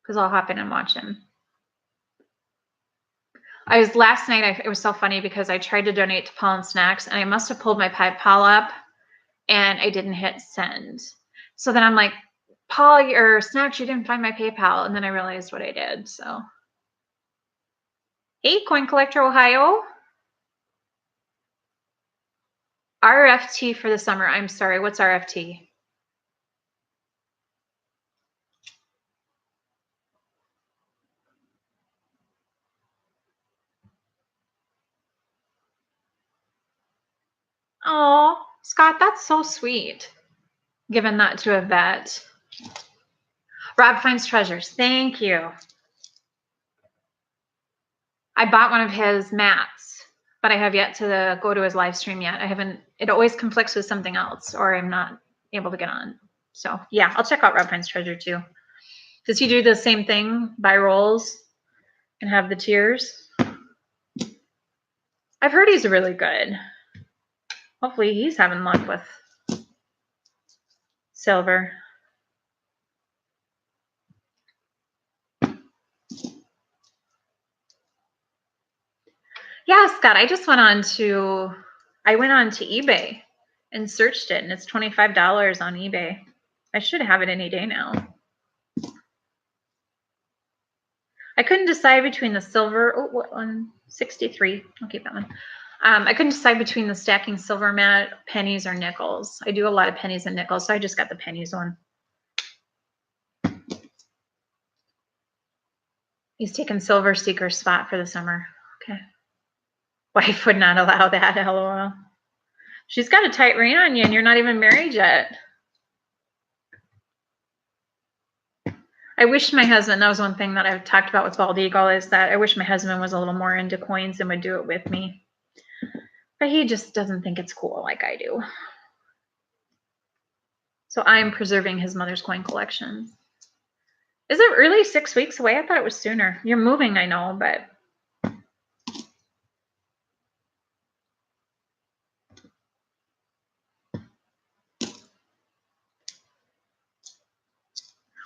Because I'll hop in and watch him. Last night, it was so funny because I tried to donate to Paul and Snacks, and I must have pulled my PayPal up, and I didn't hit send. So then I'm like, Paul or Snatch, you didn't find my PayPal. And then I realized what I did. So, hey, Coin Collector Ohio. RFT for the summer. I'm sorry. What's RFT? Oh, Scott, that's so sweet. Giving that to a vet. Rob finds treasures. Thank you. I bought one of his mats, but I have yet to go to his live stream yet. I haven't, it always conflicts with something else or I'm not able to get on. So yeah, I'll check out Rob finds treasure too. Does he do the same thing, buy rolls and have the tiers? I've heard he's really good. Hopefully he's having luck with silver. Yeah, Scott, I just went on to eBay and searched it, and it's $25 on eBay. I should have it any day now. I couldn't decide between the silver, oh, what one? 63, I'll keep that one. I couldn't decide between the stacking silver mat, pennies, or nickels. I do a lot of pennies and nickels, so I just got the pennies one. He's taking Silver Seeker's spot for the summer. Okay. Wife would not allow that, LOL. She's got a tight rein on you and you're not even married yet. I wish my husband, that was one thing that I've talked about with Bald Eagle, is that I wish my husband was a little more into coins and would do it with me. But he just doesn't think it's cool like I do. So I'm preserving his mother's coin collection. Is it really 6 weeks away? I thought it was sooner. You're moving, I know, but.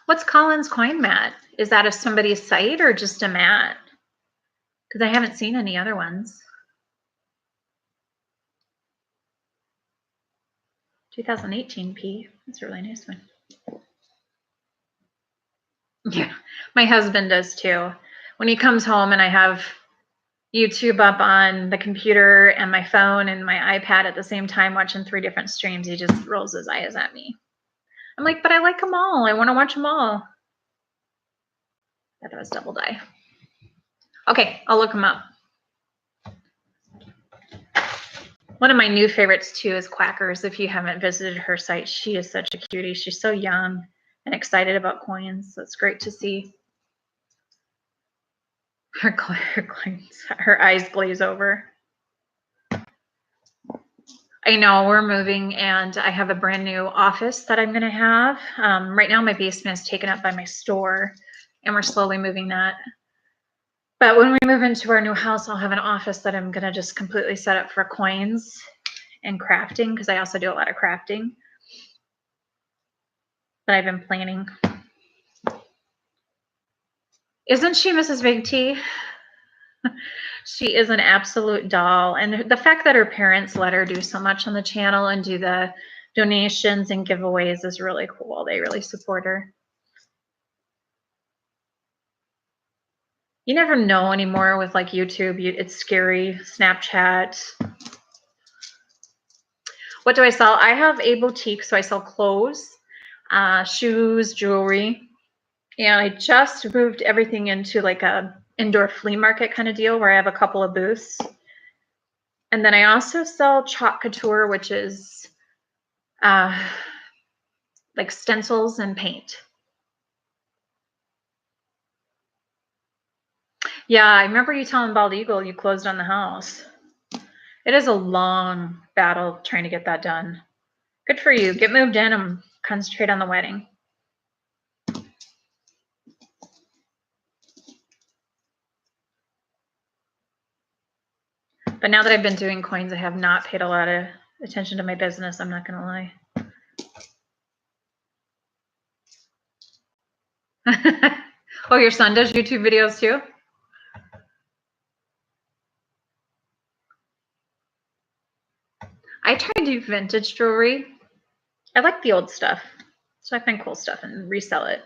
What's Colin's coin mat? Is that somebody's site or just a mat? Because I haven't seen any other ones. 2018 P. That's a really nice one. Yeah, my husband does too. When he comes home and I have YouTube up on the computer and my phone and my iPad at the same time watching 3 different streams, he just rolls his eyes at me. I'm like, but I like them all. I want to watch them all. That was double die. Okay, I'll look them up. One of my new favorites too is Quackers. If you haven't visited her site, she is such a cutie. She's so young and excited about coins. So it's great to see. Her eyes glaze over. I know we're moving and I have a brand new office that I'm going to have. Right now my basement is taken up by my store and we're slowly moving that. But when we move into our new house, I'll have an office that I'm going to just completely set up for coins and crafting because I also do a lot of crafting. But I've been planning. Isn't she Mrs. Big T? She is an absolute doll. And the fact that her parents let her do so much on the channel and do the donations and giveaways is really cool. They really support her. You never know anymore with like YouTube. It's scary. Snapchat. What do I sell? I have a boutique, so I sell clothes, shoes, jewelry. And I just moved everything into like a indoor flea market kind of deal where I have a couple of booths. And then I also sell chalk couture, which is like stencils and paint. Yeah, I remember you telling Bald Eagle you closed on the house. It is a long battle trying to get that done. Good for you. Get moved in and concentrate on the wedding. But now that I've been doing coins, I have not paid a lot of attention to my business. I'm not going to lie. Oh, your son does YouTube videos too? I try to do vintage jewelry. I like the old stuff. So I find cool stuff and resell it.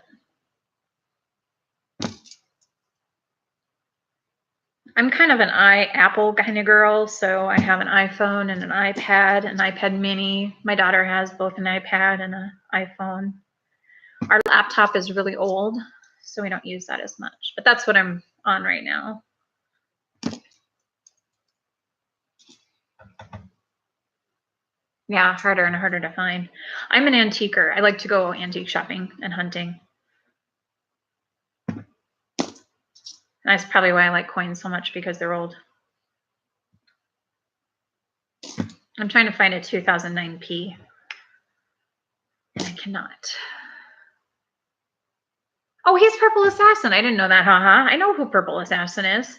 I'm kind of an Apple kind of girl, so I have an iPhone and an iPad mini. My daughter has both an iPad and an iPhone. Our laptop is really old, so we don't use that as much, but that's what I'm on right now. Yeah, harder and harder to find. I'm an antiquer. I like to go antique shopping and hunting. That's probably why I like coins so much, because they're old. I'm trying to find a 2009p, and I cannot. Oh, he's Purple Assassin. I didn't know that, haha. I know who Purple Assassin is.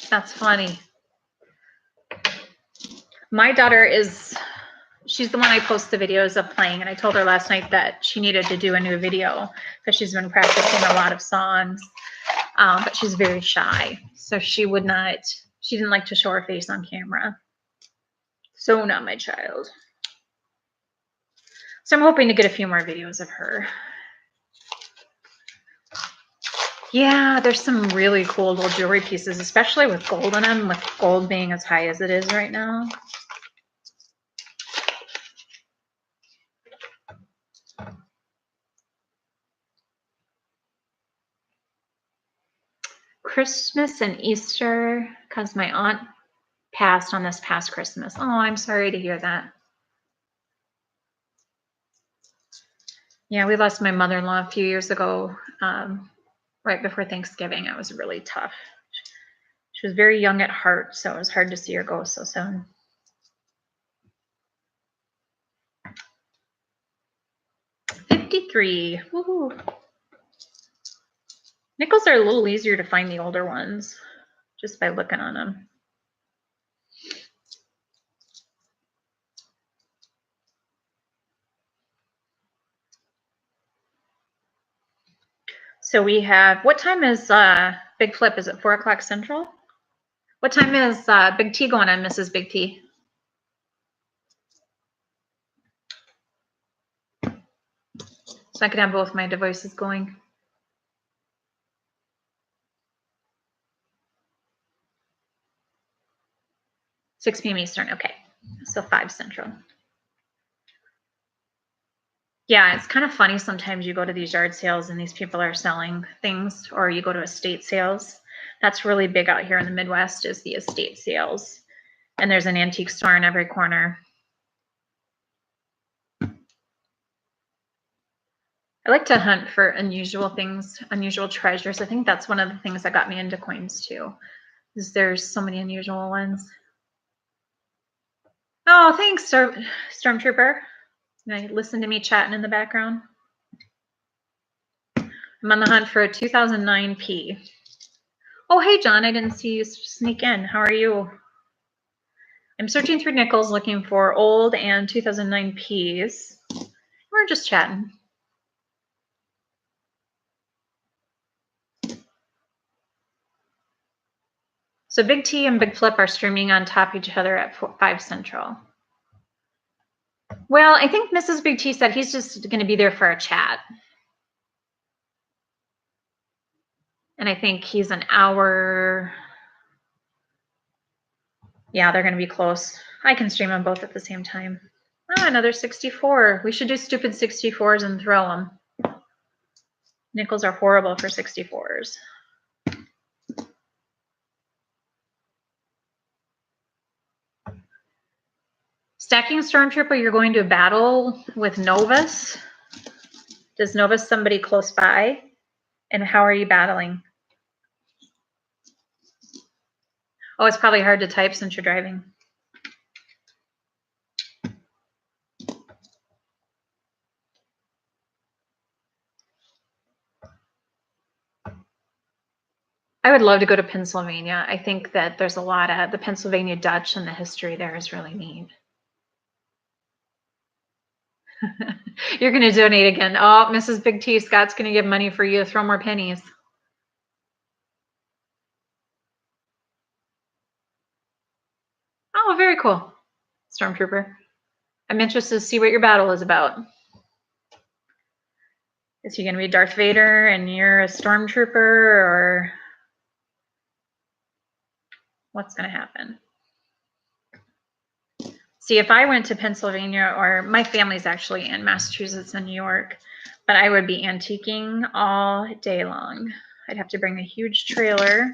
That's funny. My daughter she's the one I post the videos of playing, and I told her last night that she needed to do a new video because she's been practicing a lot of songs, but she's very shy, so she didn't like to show her face on camera. So not my child. So I'm hoping to get a few more videos of her. Yeah, there's some really cool little jewelry pieces, especially with gold in them, with gold being as high as it is right now. Christmas and Easter, because my aunt passed on this past Christmas. Oh, I'm sorry to hear that. Yeah, we lost my mother-in-law a few years ago, right before Thanksgiving. It was really tough. She was very young at heart, so it was hard to see her go so soon. $53. Woohoo. Nickels are a little easier to find, the older ones, just by looking on them. So we have, what time is Big Flip? Is it 4 o'clock Central? What time is Big T going on, Mrs. Big T? So I can have both my devices going. 6 p.m. Eastern. Okay. So 5 Central. Yeah, it's kind of funny. Sometimes you go to these yard sales and these people are selling things, or you go to estate sales. That's really big out here in the Midwest, is the estate sales. And there's an antique store in every corner. I like to hunt for unusual things, unusual treasures. I think that's one of the things that got me into coins too, is there's so many unusual ones. Oh, thanks, Stormtrooper. You listen to me chatting in the background. I'm on the hunt for a 2009p. Oh, hey, John, I didn't see you sneak in. How are you? I'm searching through nickels looking for old and 2009ps. We're just chatting. So Big T and Big Flip are streaming on top of each other at 5 Central. Well, I think Mrs. Big T said he's just going to be there for a chat. And I think he's an hour. Yeah, they're going to be close. I can stream them both at the same time. Oh, another 64. We should do stupid 64s and throw them. Nickels are horrible for 64s. Stacking Stormtrooper, you're going to battle with Novus. Does Novus somebody close by? And how are you battling? Oh, it's probably hard to type since you're driving. I would love to go to Pennsylvania. I think that there's a lot of the Pennsylvania Dutch, and the history there is really neat. You're going to donate again. Oh, Mrs. Big T, Scott's going to give money for you to throw more pennies. Oh, very cool. Stormtrooper. I'm interested to see what your battle is about. Is he going to be Darth Vader and you're a stormtrooper, or what's going to happen? See, if I went to Pennsylvania, or my family's actually in Massachusetts and New York, but I would be antiquing all day long. I'd have to bring a huge trailer.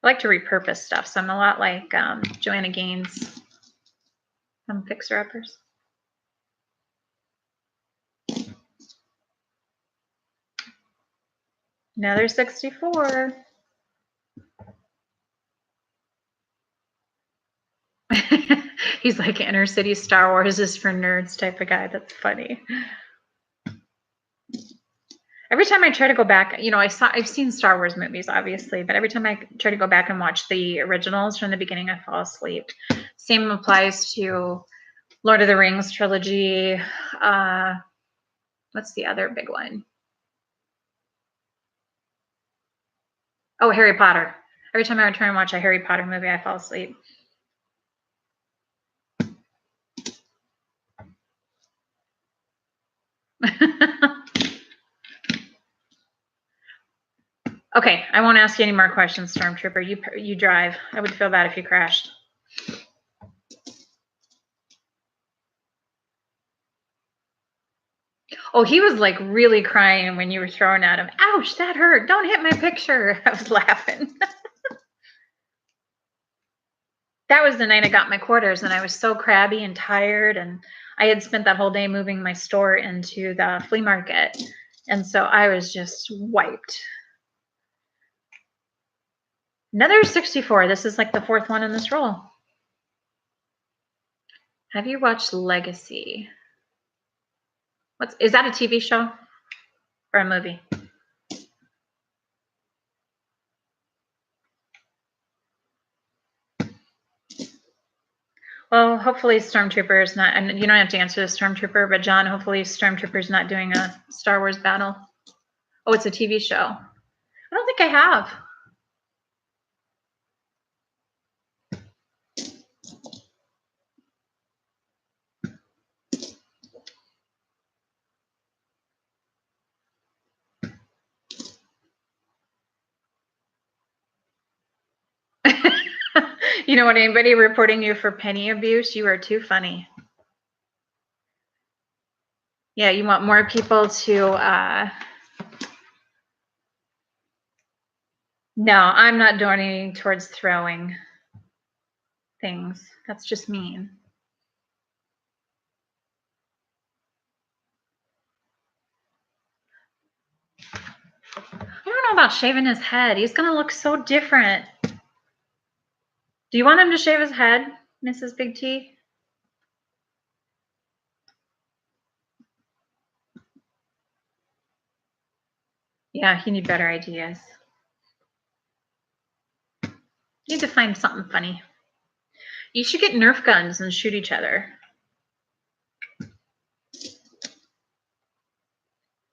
I like to repurpose stuff, so I'm a lot like Joanna Gaines from Fixer Uppers. Another 64. He's like inner city Star Wars is for nerds type of guy. That's funny. Every time I try to go back, you know, I've seen Star Wars movies, obviously, but every time I try to go back and watch the originals from the beginning, I fall asleep. Same applies to Lord of the Rings trilogy. What's the other big one? Oh, Harry Potter. Every time I try and watch a Harry Potter movie, I fall asleep. Okay, I won't ask you any more questions, Stormtrooper. You drive. I would feel bad if you crashed. Oh, he was like really crying when you were throwing at him. Ouch, that hurt. Don't hit my picture. I was laughing. That was the night I got my quarters, and I was so crabby and tired, and I had spent that whole day moving my store into the flea market, and so I was just wiped. Another 64. This is like the fourth one in this roll. Have you watched Legacy? Is that a TV show or a movie? Well, hopefully Stormtrooper is not, and you don't have to answer the Stormtrooper, but John, hopefully Stormtrooper is not doing a Star Wars battle. Oh, it's a TV show. I don't think I have. You know what? Anybody reporting you for penny abuse? You are too funny. Yeah, you want more people to. No, I'm not donating towards throwing things. That's just mean. I don't know about shaving his head. He's going to look so different. Do you want him to shave his head, Mrs. Big T? Yeah, you need better ideas. You need to find something funny. You should get Nerf guns and shoot each other.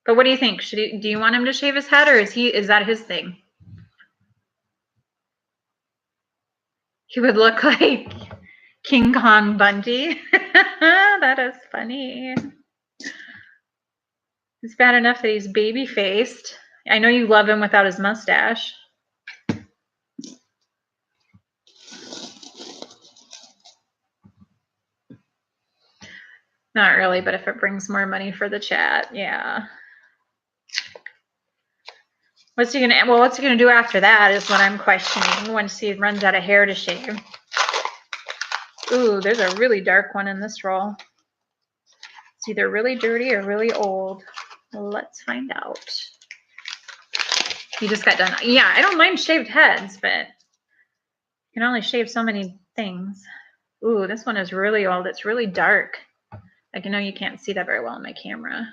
But what do you think? Do you want him to shave his head, or is that his thing? He would look like King Kong Bundy. That is funny. It's bad enough that he's baby-faced. I know you love him without his mustache. Not really, but if it brings more money for the chat, yeah. What's he gonna do after that is what I'm questioning once he runs out of hair to shave. Ooh, there's a really dark one in this roll. It's either really dirty or really old. Let's find out. You just got done. Yeah, I don't mind shaved heads, but you can only shave so many things. Ooh, this one is really old. It's really dark. Like, I know you can't see that very well on my camera.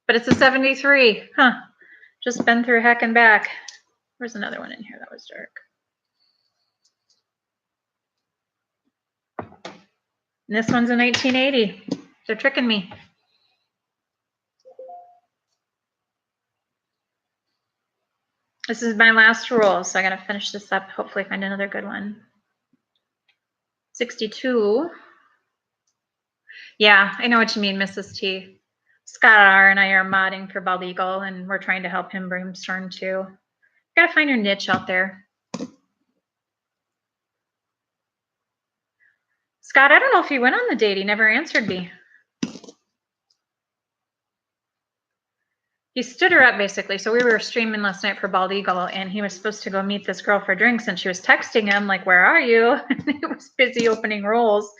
But it's a 73. Huh. Just been through heck and back. There's another one in here that was dark. And this one's a 1980. They're tricking me. This is my last roll, so I gotta finish this up. Hopefully find another good one. 62. Yeah, I know what you mean, Mrs. T. Scott R. and I are modding for Bald Eagle, and we're trying to help him brainstorm too. Gotta find your niche out there. Scott, I don't know if he went on the date. He never answered me. He stood her up basically. So we were streaming last night for Bald Eagle, and he was supposed to go meet this girl for drinks, and she was texting him like, "Where are you?" And he was busy opening rolls.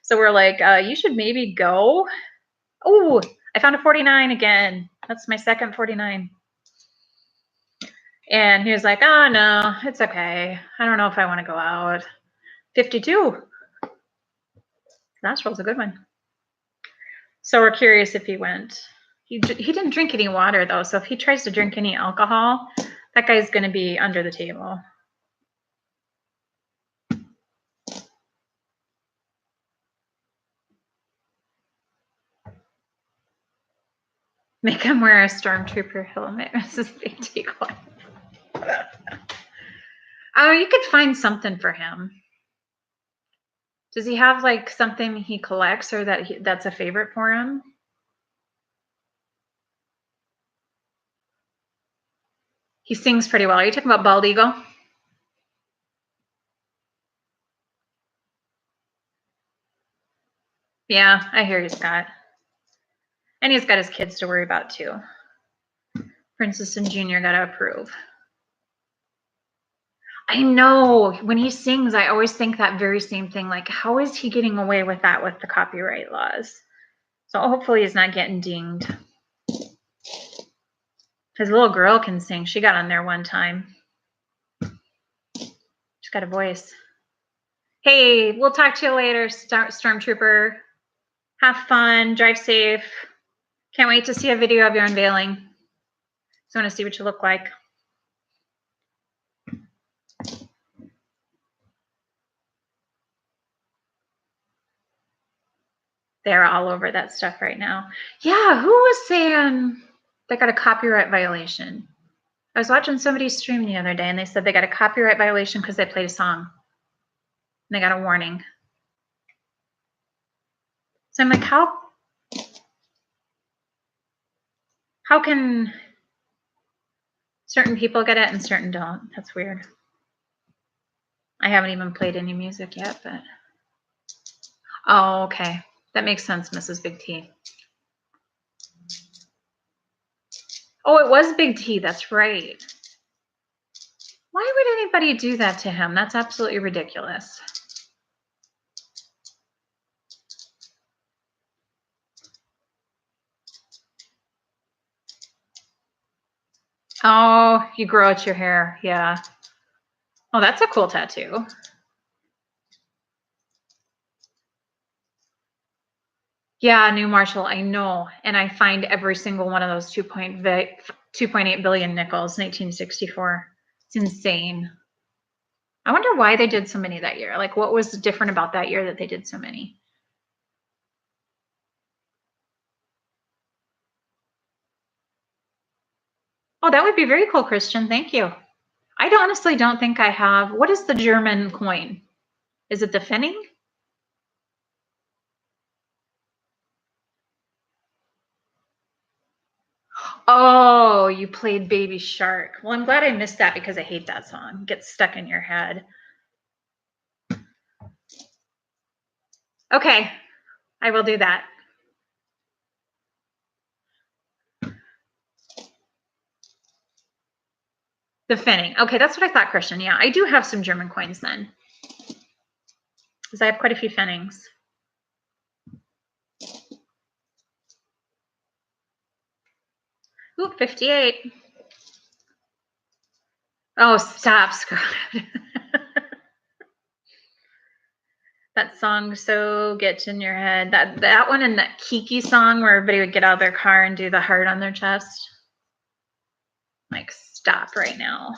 So we're like, "You should maybe go." Oh, I found a 49 again. That's my second 49. And he was like, "Oh no, it's okay. I don't know if I want to go out." 52. Nashville's a good one. So we're curious if he went. He didn't drink any water though, so if he tries to drink any alcohol, that guy's going to be under the table. Make him wear a stormtrooper helmet, Mrs. Big T. Oh, you could find something for him. Does he have like something he collects or that's a favorite for him? He sings pretty well. Are you talking about Bald Eagle? Yeah, I hear you, Scott. And he's got his kids to worry about too. Princess and Junior got to approve. I know. When he sings, I always think that very same thing. Like, how is he getting away with that with the copyright laws? So hopefully he's not getting dinged. His little girl can sing. She got on there one time. She's got a voice. Hey, we'll talk to you later, Stormtrooper. Have fun. Drive safe. Can't wait to see a video of your unveiling. Just want to see what you look like. They're all over that stuff right now. Yeah, who was saying they got a copyright violation? I was watching somebody's stream the other day, and they said they got a copyright violation because they played a song. And they got a warning. So I'm like, how can certain people get it and certain don't? That's weird. I haven't even played any music yet, but... Oh, okay. That makes sense, Mrs. Big T. Oh, it was Big T. That's right. Why would anybody do that to him? That's absolutely ridiculous. Oh, you grow out your hair. Yeah. Oh, that's a cool tattoo. Yeah, New Marshall, I know. And I find every single one of those 2.8 billion nickels, 1964. It's insane. I wonder why they did so many that year. Like, what was different about that year that they did so many? Oh, that would be very cool, Christian. Thank you. I honestly don't think I have. What is the German coin? Is it the Pfennig? Oh, you played Baby Shark. Well, I'm glad I missed that because I hate that song. It gets stuck in your head. Okay, I will do that. The Pfennig. Okay, that's what I thought, Christian. Yeah, I do have some German coins then. Because I have quite a few Pfennigs. Ooh, 58. Oh, stop, Scott. That song so gets in your head. That one and that Kiki song where everybody would get out of their car and do the heart on their chest. Like, stop right now.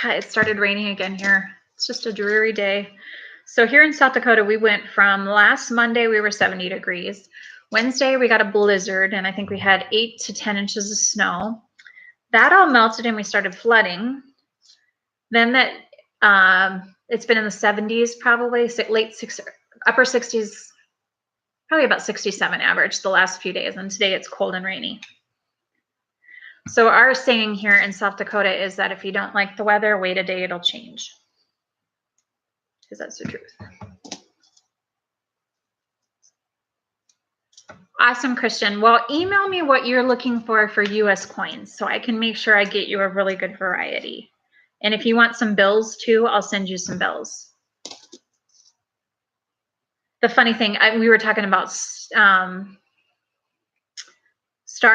God, it started raining again here. It's just a dreary day. So here in South Dakota, we went from last Monday, we were 70 degrees. Wednesday, we got a blizzard, and I think we had 8 to 10 inches of snow. That all melted and we started flooding. Then it's been in the 70s probably, upper 60s, probably about 67 average the last few days. And today it's cold and rainy. So our saying here in South Dakota is that if you don't like the weather, wait a day, it'll change. Because that's the truth. Awesome, Christian. Well, email me what you're looking for US coins so I can make sure I get you a really good variety. And if you want some bills too, I'll send you some bills. The funny thing, we were talking about star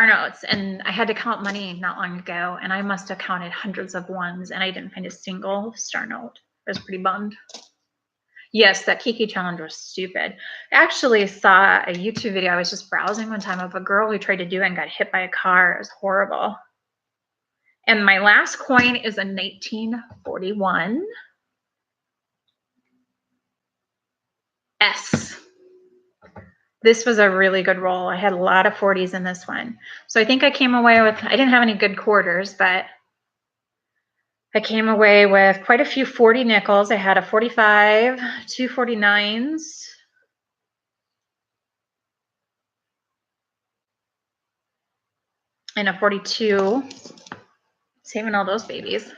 notes, and I had to count money not long ago, and I must have counted hundreds of ones, and I didn't find a single star note. I was pretty bummed. Yes, that Kiki challenge was stupid. I actually saw a YouTube video. I was just browsing one time of a girl who tried to do it and got hit by a car. It was horrible. And my last coin is a 1941 S. This was a really good roll. I had a lot of 40s in this one. So I think I came away with, I didn't have any good quarters, but I came away with quite a few 40 nickels. I had a 45, two 49s, and a 42. Saving all those babies.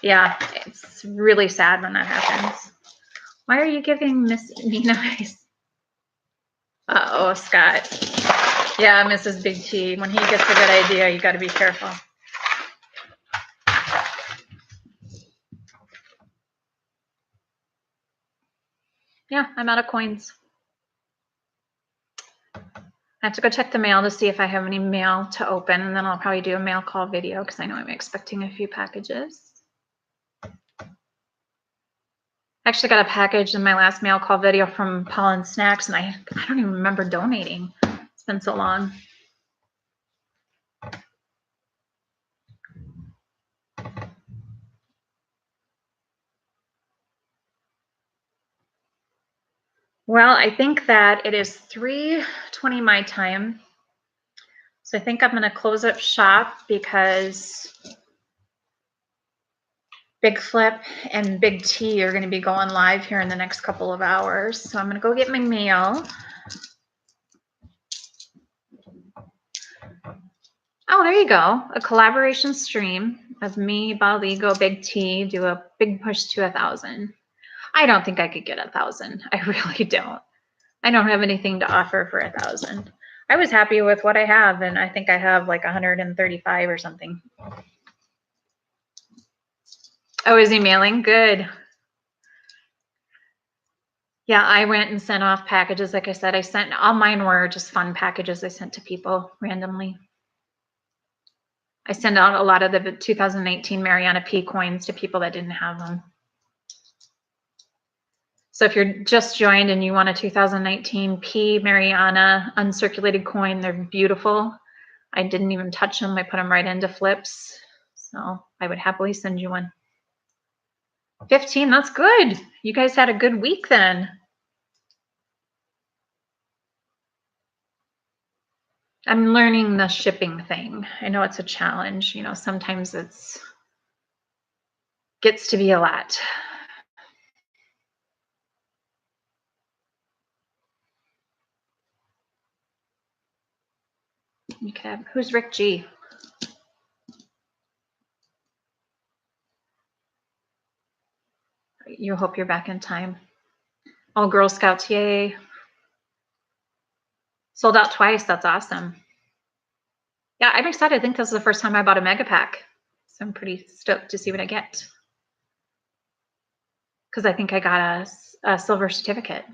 Yeah, it's really sad when that happens. Why are you giving Miss Nina eyes? Uh-oh, Scott. Yeah, Mrs. Big T. When he gets a good idea, you got to be careful. Yeah, I'm out of coins. I have to go check the mail to see if I have any mail to open, and then I'll probably do a mail call video because I know I'm expecting a few packages. I actually got a package in my last mail call video from Pollen Snacks, and I don't even remember donating. It's been so long. Well, I think that it is 3:20 my time. So I think I'm going to close up shop because Big Flip and Big T are going to be going live here in the next couple of hours. So I'm going to go get my mail. Oh, there you go. A collaboration stream of me, Baligo, Big T, do a big push to 1,000. I don't think I could get 1,000. I really don't. I don't have anything to offer for 1,000. I was happy with what I have, and I think I have like 135 or something. Oh, is he mailing? Good. Yeah, I went and sent off packages. Like I said, all mine were just fun packages I sent to people randomly. I sent out a lot of the 2019 Mariana P coins to people that didn't have them. So if you're just joined and you want a 2019 P Mariana uncirculated coin, they're beautiful. I didn't even touch them. I put them right into flips. So I would happily send you one. 15, that's good. You guys had a good week then. I'm learning the shipping thing. I know it's a challenge. You know, sometimes it's gets to be a lot. Okay, who's Rick G? You hope you're back in time. Oh, Girl Scouts, yay. Sold out twice, that's awesome. Yeah, I'm excited. I think this is the first time I bought a mega pack. So I'm pretty stoked to see what I get. Because I think I got a silver certificate.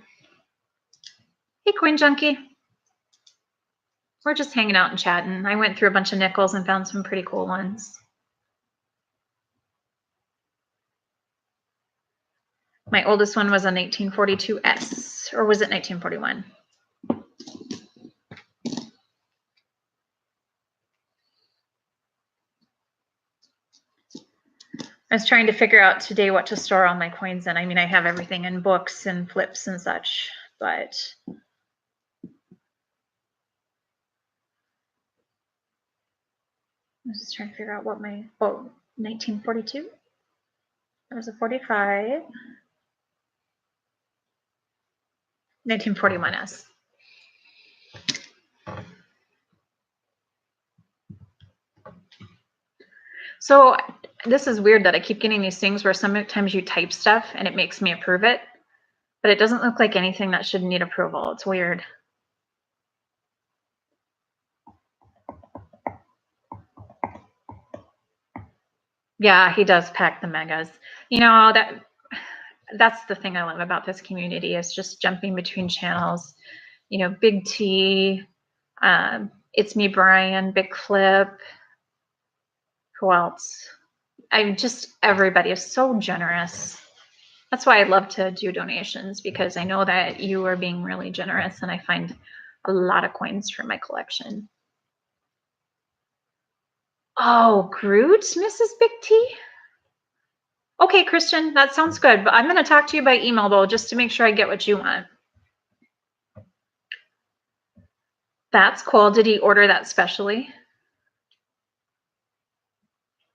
Hey, Coin Junkie. We're just hanging out and chatting. I went through a bunch of nickels and found some pretty cool ones. My oldest one was a 1942S, or was it 1941? I was trying to figure out today what to store all my coins in. I mean, I have everything in books and flips and such, but I was just trying to figure out what my, 1942. That was a 45. 1941S. So this is weird that I keep getting these things where sometimes you type stuff and it makes me approve it, but it doesn't look like anything that should need approval. It's weird. Yeah, he does pack the megas. You know, that's the thing I love about this community is just jumping between channels. You know, Big T, It's Me Brian, Big Clip. Who else? Everybody is so generous. That's why I love to do donations, because I know that you are being really generous and I find a lot of coins for my collection. Oh, Groot, Mrs. Big T? Okay, Christian, that sounds good, but I'm going to talk to you by email though, just to make sure I get what you want. That's cool. Did he order that specially?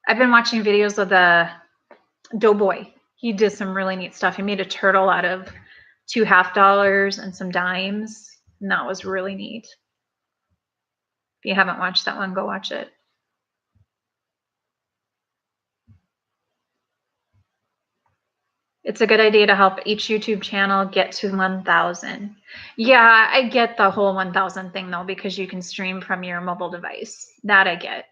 I've been watching videos of the Doughboy. He did some really neat stuff. He made a turtle out of 2 $50 and some dimes, and that was really neat. If you haven't watched that one, go watch it. It's a good idea to help each YouTube channel get to 1,000. Yeah, I get the whole 1,000 thing though, because you can stream from your mobile device. That I get,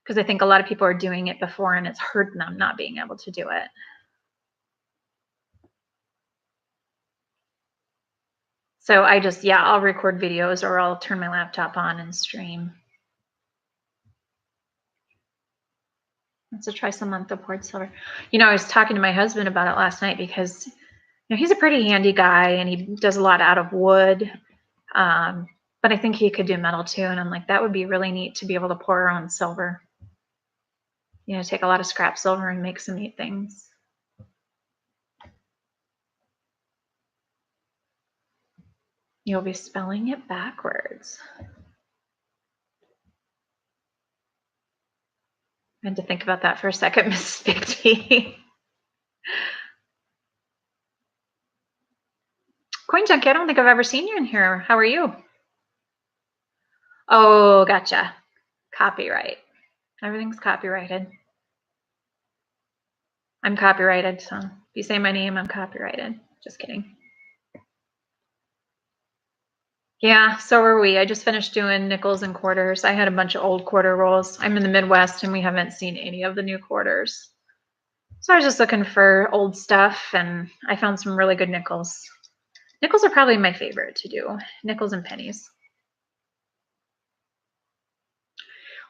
because I think a lot of people are doing it before and it's hurting them not being able to do it. So I'll record videos or I'll turn my laptop on and stream. Let's try some month of poured silver. You know, I was talking to my husband about it last night because, you know, he's a pretty handy guy and he does a lot out of wood. But I think he could do metal too. And I'm like, that would be really neat to be able to pour our own silver. You know, take a lot of scrap silver and make some neat things. You'll be spelling it backwards. I had to think about that for a second, Mrs. Big T. Coin Junkie, I don't think I've ever seen you in here. How are you? Oh, gotcha. Copyright. Everything's copyrighted. I'm copyrighted, so if you say my name, I'm copyrighted. Just kidding. Yeah, so are we. I just finished doing nickels and quarters. I had a bunch of old quarter rolls. I'm in the Midwest and we haven't seen any of the new quarters. So I was just looking for old stuff and I found some really good nickels. Nickels are probably my favorite to do. Nickels and pennies.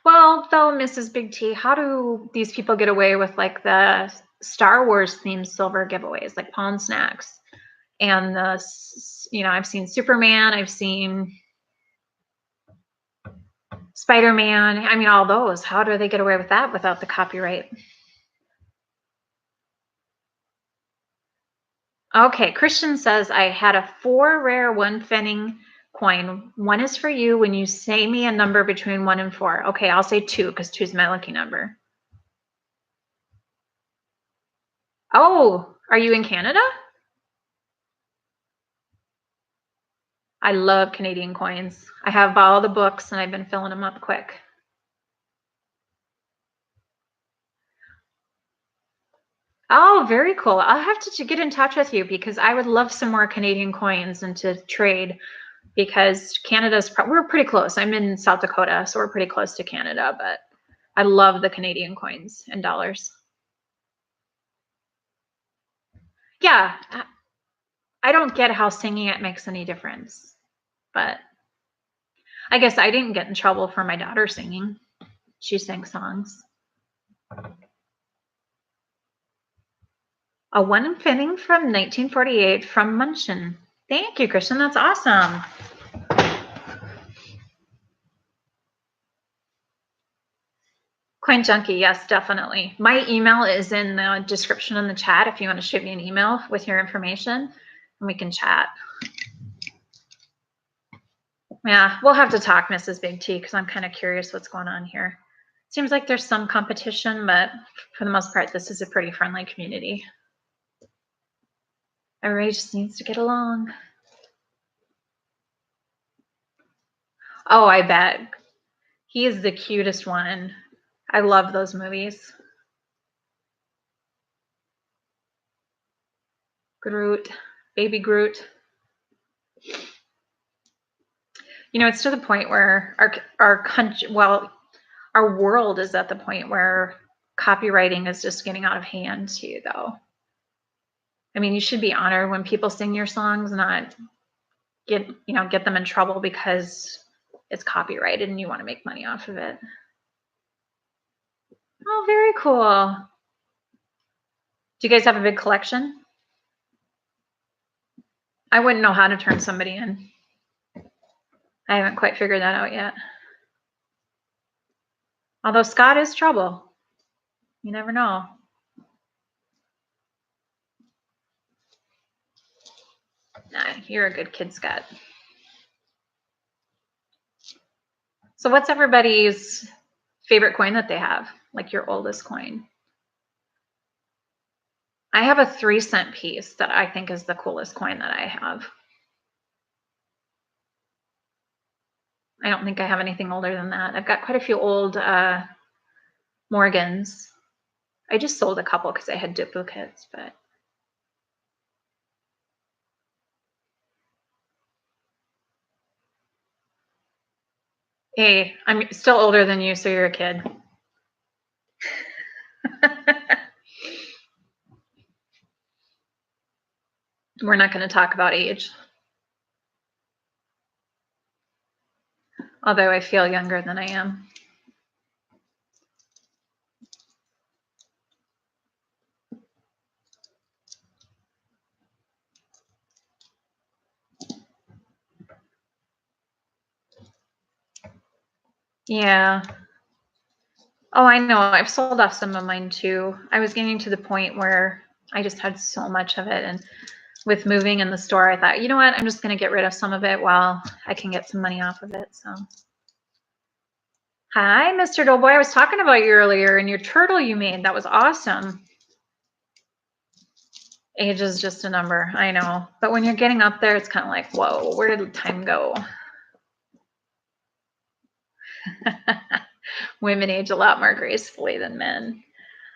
Well, though, Mrs. Big T, how do these people get away with like the Star Wars themed silver giveaways, like Pawn Snacks? And you know, I've seen Superman, I've seen Spider-Man. I mean, all those. How do they get away with that without the copyright? Okay, Christian says, I had a 4 rare 1 pfennig coin. 1 is for you when you say me a number between 1 and 4. Okay, I'll say 2 because 2 is my lucky number. Oh, are you in Canada? I love Canadian coins. I have all the books and I've been filling them up quick. Oh, very cool. I'll have to get in touch with you because I would love some more Canadian coins and to trade, because we're pretty close. I'm in South Dakota, so we're pretty close to Canada, but I love the Canadian coins and dollars. Yeah, I don't get how singing it makes any difference, but I guess I didn't get in trouble for my daughter singing. She sang songs. A 1 pfennig from 1948 from Munchen. Thank you, Christian. That's awesome. Coin Junkie, yes, definitely. My email is in the description in the chat if you want to shoot me an email with your information and we can chat. Yeah, we'll have to talk, Mrs. Big T, because I'm kind of curious what's going on here. Seems like there's some competition, but for the most part, this is a pretty friendly community. Everybody just needs to get along. Oh, I bet. He is the cutest one. I love those movies. Groot, baby Groot. You know, it's to the point where our country, well, our world is at the point where copywriting is just getting out of hand too, though. I mean, you should be honored when people sing your songs, not get them in trouble because it's copyrighted and you want to make money off of it. Oh, very cool. Do you guys have a big collection? I wouldn't know how to turn somebody in. I haven't quite figured that out yet. Although Scott is trouble. You never know. Nah, you're a good kid, Scott. So what's everybody's favorite coin that they have? Like your oldest coin? I have a 3-cent piece that I think is the coolest coin that I have. I don't think I have anything older than that. I've got quite a few old Morgans. I just sold a couple because I had duplicates, but hey, I'm still older than you, so you're a kid. We're not going to talk about age. Although I feel younger than I am. Yeah. Oh, I know. I've sold off some of mine too. I was getting to the point where I just had so much of it. And with moving in the store, I thought, you know what? I'm just going to get rid of some of it while I can get some money off of it. So, hi, Mr. Doughboy. I was talking about you earlier and your turtle you made. That was awesome. Age is just a number. I know. But when you're getting up there, it's kind of like, whoa, where did time go? Women age a lot more gracefully than men.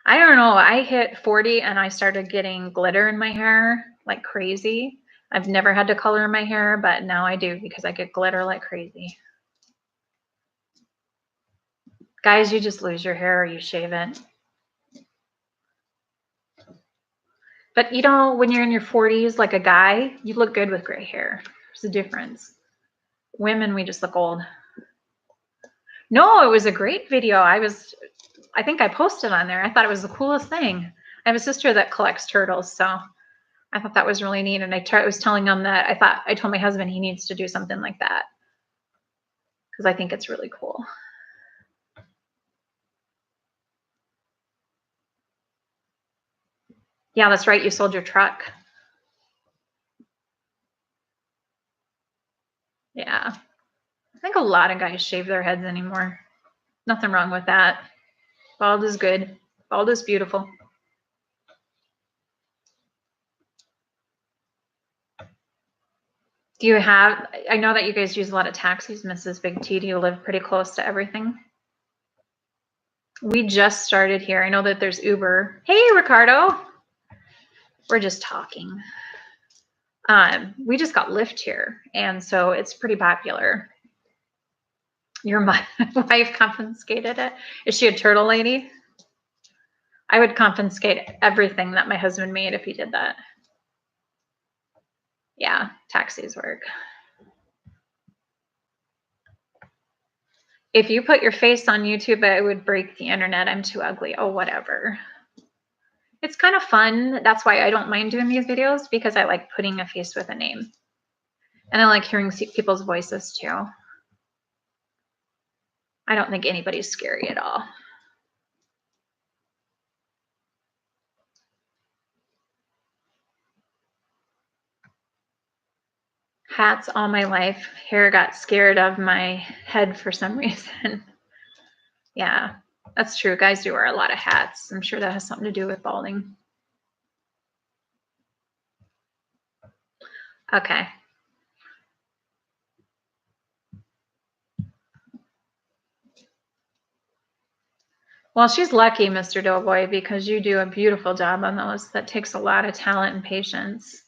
I don't know. I hit 40 and I started getting glitter in my hair like crazy. I've never had to color my hair, but now I do because I get glitter like crazy. Guys, you just lose your hair or you shave it. But you know, when you're in your 40s, like a guy, you look good with gray hair. There's a difference. Women, we just look old. No, it was a great video. I think I posted on there. I thought it was the coolest thing. I have a sister that collects turtles, so I thought that was really neat. And I was telling him that I told my husband he needs to do something like that because I think it's really cool. Yeah, that's right. You sold your truck. Yeah. I think a lot of guys shave their heads anymore. Nothing wrong with that. Bald is good. Bald is beautiful. Do you have, I know that you guys use a lot of taxis, Mrs. Big T. Do you live pretty close to everything? We just started here. I know that there's Uber. Hey, Ricardo. We're just talking. We just got Lyft here, and so it's pretty popular. Your wife confiscated it? Is she a turtle lady? I would confiscate everything that my husband made if he did that. Yeah, taxis work. If you put your face on YouTube, it would break the internet. I'm too ugly. Oh, whatever. It's kind of fun. That's why I don't mind doing these videos, because I like putting a face with a name. And I like hearing people's voices too. I don't think anybody's scary at all. Hats all my life. Hair got scared of my head for some reason. Yeah. That's true. Guys do wear a lot of hats. I'm sure that has something to do with balding. Okay. Well, she's lucky, Mr. Doughboy, because you do a beautiful job on those. That takes a lot of talent and patience.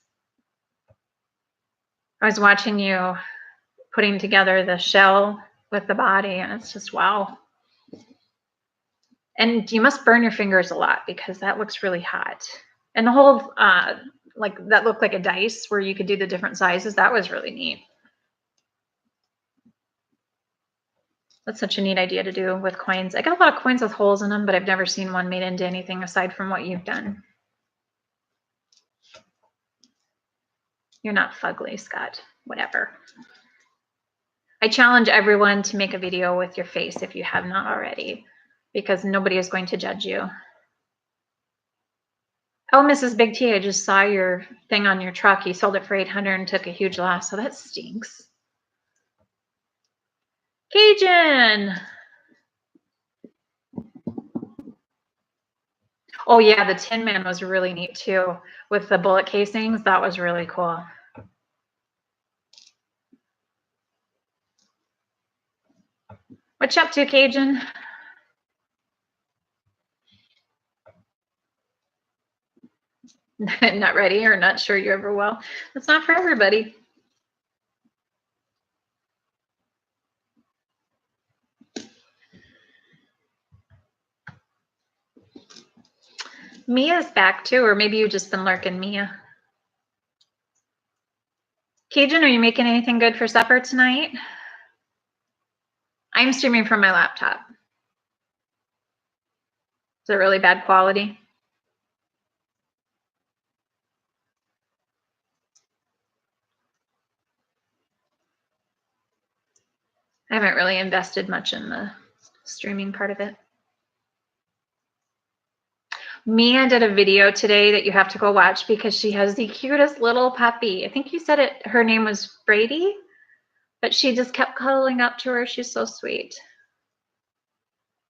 I was watching you putting together the shell with the body, and it's just wow. And you must burn your fingers a lot because that looks really hot. And the whole, like that looked like a dice where you could do the different sizes. That was really neat. That's such a neat idea to do with coins. I got a lot of coins with holes in them, but I've never seen one made into anything aside from what you've done. You're not fugly, Scott. Whatever. I challenge everyone to make a video with your face if you have not already, because nobody is going to judge you. Oh, Mrs. Big T, I just saw your thing on your truck. You sold it for $800 and took a huge loss, so that stinks. Cajun! Oh yeah, the Tin Man was really neat too, with the bullet casings. That was really cool. What you up to, Cajun? Not ready or not sure you ever will. It's not for everybody. Mia's back too, or maybe you've just been lurking, Mia. Cajun, are you making anything good for supper tonight? I'm streaming from my laptop. Is it really bad quality? I haven't really invested much in the streaming part of it. Mia did a video today that you have to go watch because she has the cutest little puppy. I think you said it. Her name was Brady, but she just kept cuddling up to her. She's so sweet.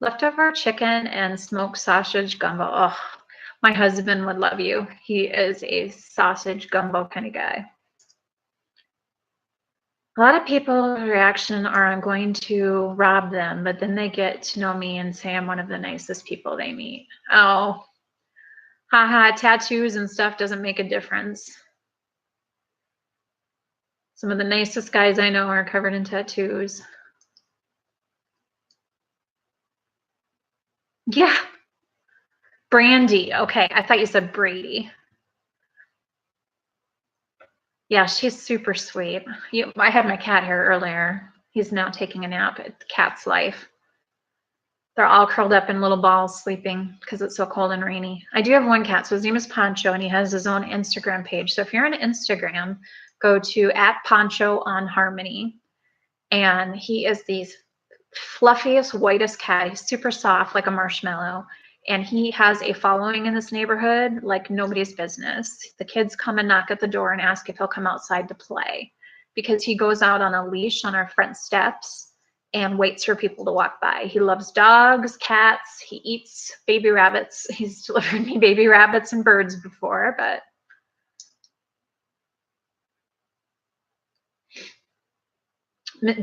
Leftover chicken and smoked sausage gumbo. Oh, my husband would love you. He is a sausage gumbo kind of guy. A lot of people's reaction are I'm going to rob them, but then they get to know me and say I'm one of the nicest people they meet. Oh, haha, tattoos and stuff doesn't make a difference. Some of the nicest guys I know are covered in tattoos. Yeah. Brandy. Okay, I thought you said Brady. Yeah, she's super sweet. I had my cat here earlier. He's now taking a nap. It's the cat's life. They're all curled up in little balls sleeping because it's so cold and rainy. I do have one cat, so his name is Poncho, and he has his own Instagram page. So if you're on Instagram, go to @PonchoOnHarmony, and he is the fluffiest, whitest cat. He's super soft, like a marshmallow. And he has a following in this neighborhood like nobody's business. The kids come and knock at the door and ask if he'll come outside to play because he goes out on a leash on our front steps and waits for people to walk by. He loves dogs, cats. He eats baby rabbits. He's delivered me baby rabbits and birds before, but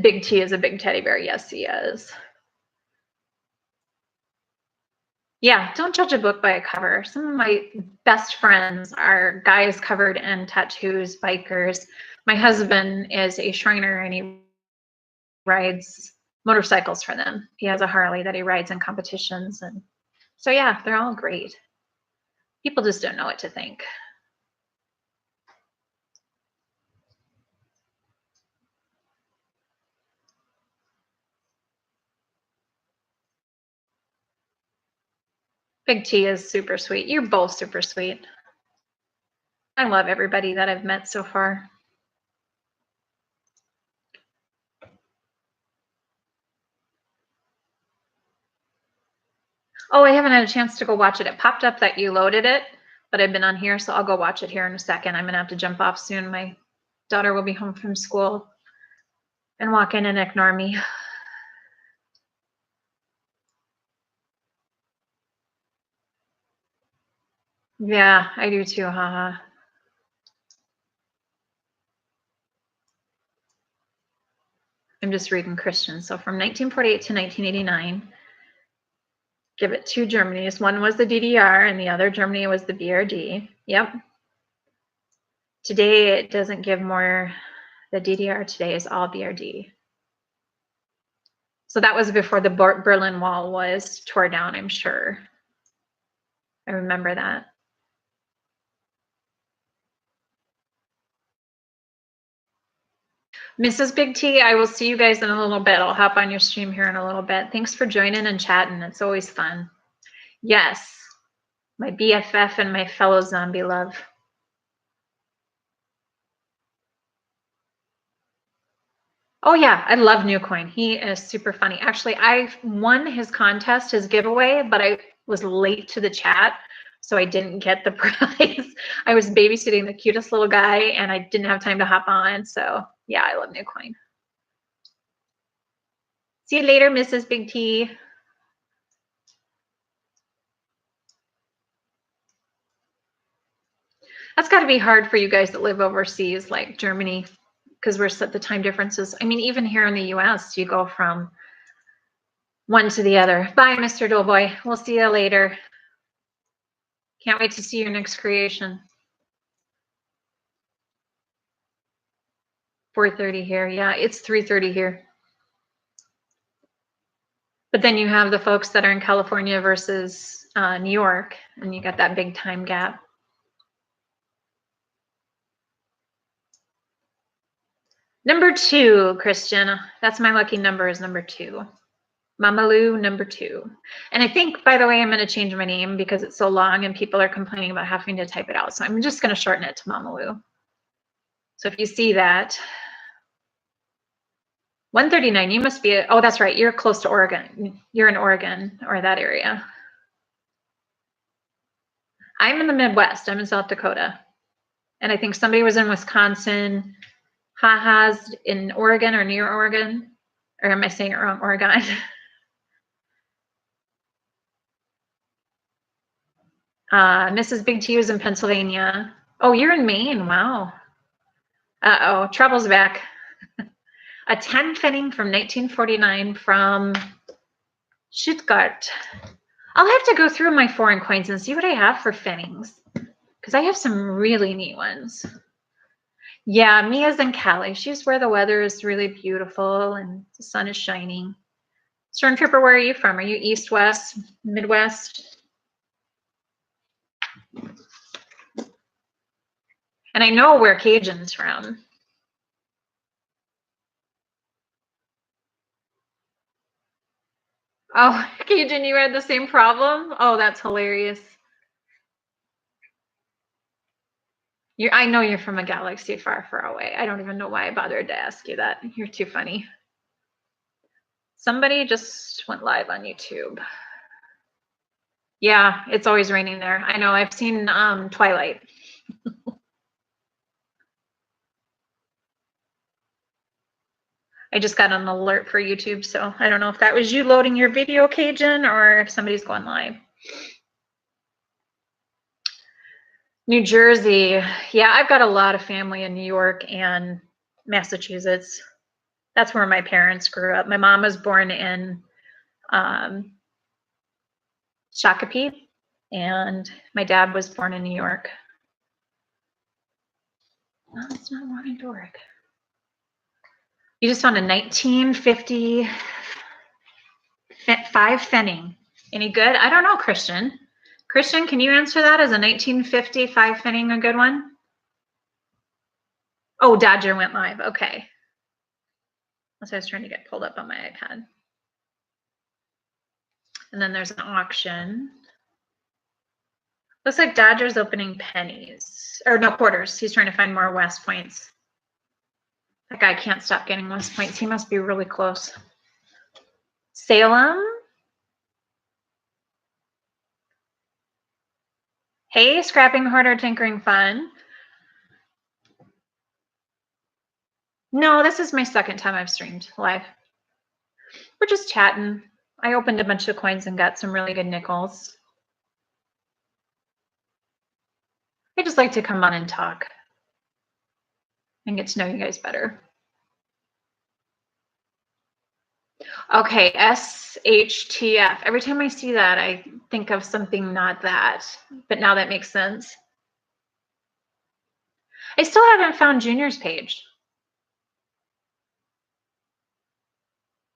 Big T is a big teddy bear. Yes, he is. Yeah, don't judge a book by a cover. Some of my best friends are guys covered in tattoos, bikers. My husband is a Shriner and he rides motorcycles for them. He has a Harley that he rides in competitions. And so, yeah, they're all great. People just don't know what to think. Big T is super sweet. You're both super sweet. I love everybody that I've met so far. Oh, I haven't had a chance to go watch it. It popped up that you loaded it, but I've been on here, so I'll go watch it here in a second. I'm gonna have to jump off soon. My daughter will be home from school and walk in and ignore me. Yeah, I do too, haha. I'm just reading Christian. So from 1948 to 1989, give it two Germanys. One was the DDR and the other Germany was the BRD. Yep. Today it doesn't give more. The DDR today is all BRD. So that was before the Berlin Wall was tore down, I'm sure. I remember that. Mrs. Big T, I will see you guys in a little bit. I'll hop on your stream here in a little bit. Thanks for joining and chatting. It's always fun. Yes, my BFF and my fellow zombie love. Oh yeah, I love New Coin. He is super funny. Actually, I won his contest, his giveaway, but I was late to the chat, so I didn't get the prize. I was babysitting the cutest little guy and I didn't have time to hop on. So yeah, I love New Coin. See you later, Mrs. Big T. That's got to be hard for you guys that live overseas, like Germany, because we're set the time differences. I mean, even here in the US, you go from one to the other. Bye, Mr. Doughboy. We'll see you later. Can't wait to see your next creation. 4:30 here. Yeah, it's 3:30 here. But then you have the folks that are in California versus New York, and you got that big time gap. Number 2, Christian. That's my lucky number, is number 2. Mamalu number 2. And I think, by the way, I'm going to change my name because it's so long and people are complaining about having to type it out. So I'm just going to shorten it to Mamalu. So if you see that, 139, you must be, oh, that's right. You're close to Oregon. You're in Oregon or that area. I'm in the Midwest. I'm in South Dakota. And I think somebody was in Wisconsin. Haha's in Oregon or near Oregon. Or am I saying it wrong? Oregon. Mrs. Big T was in Pennsylvania. Oh, you're in Maine. Wow. Uh-oh, trouble's back. A 10 Pfennig from 1949 from Stuttgart. I'll have to go through my foreign coins and see what I have for Pfennigs, because I have some really neat ones. Yeah, Mia's in Cali. She's where the weather is really beautiful and the sun is shining. Stormtrooper, where are you from? Are you East, West, Midwest? And I know where Cajun's from. Oh, Cajun, you had the same problem? Oh, that's hilarious. I know you're from a galaxy far, far away. I don't even know why I bothered to ask you that. You're too funny. Somebody just went live on YouTube. Yeah, it's always raining there. I know. I've seen Twilight. I just got an alert for YouTube, so I don't know if that was you loading your video, Cajun, or if somebody's going live. New Jersey. Yeah, I've got a lot of family in New York and Massachusetts. That's where my parents grew up. My mom was born in Shakopee, and my dad was born in New York. No, it's not wanting to work. You just found a 1955 Pfennig. Any good? I don't know, Christian. Christian, can you answer that? Is a 1955 Pfennig a good one? Oh, Dodger went live. Okay. That's what I was trying to get pulled up on my iPad. And then there's an auction. Looks like Dodger's opening pennies. Or no, quarters. He's trying to find more West points. That guy can't stop getting West points. He must be really close. Salem. Hey, Scrapping Hoarder Tinkering Fun. No, this is my second time I've streamed live. We're just chatting. I opened a bunch of coins and got some really good nickels. I just like to come on and talk and get to know you guys better. Okay, SHTF. Every time I see that, I think of something not that, but now that makes sense. I still haven't found Junior's page.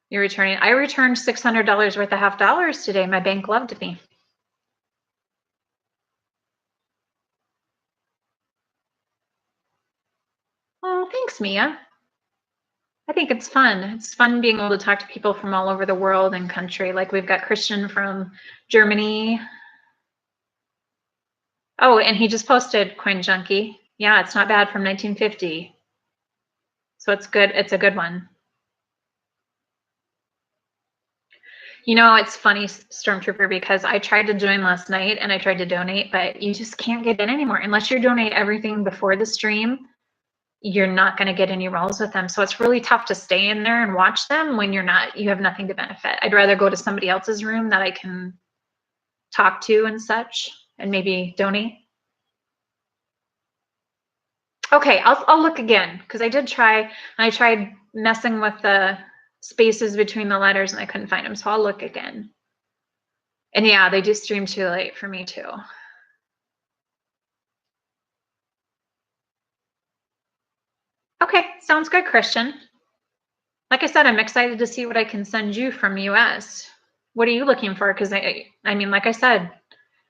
You're returning. I returned $600 worth of half dollars today. My bank loved me. Oh, thanks, Mia. I think it's fun. It's fun being able to talk to people from all over the world and country. Like we've got Christian from Germany. Oh, and he just posted Coin Junkie. Yeah, it's not bad from 1950. So it's good. It's a good one. You know, it's funny, Stormtrooper, because I tried to join last night and I tried to donate, but you just can't get in anymore. Unless you donate everything before the stream, you're not going to get any rolls with them. So it's really tough to stay in there and watch them when you have nothing to benefit. I'd rather go to somebody else's room that I can talk to and such and maybe donate. Okay, I'll look again because I did try, and I tried messing with the spaces between the letters and I couldn't find them. So I'll look again. And yeah, they do stream too late for me too. Okay, sounds good, Christian. Like I said, I'm excited to see what I can send you from US. What are you looking for? Because I mean, like I said,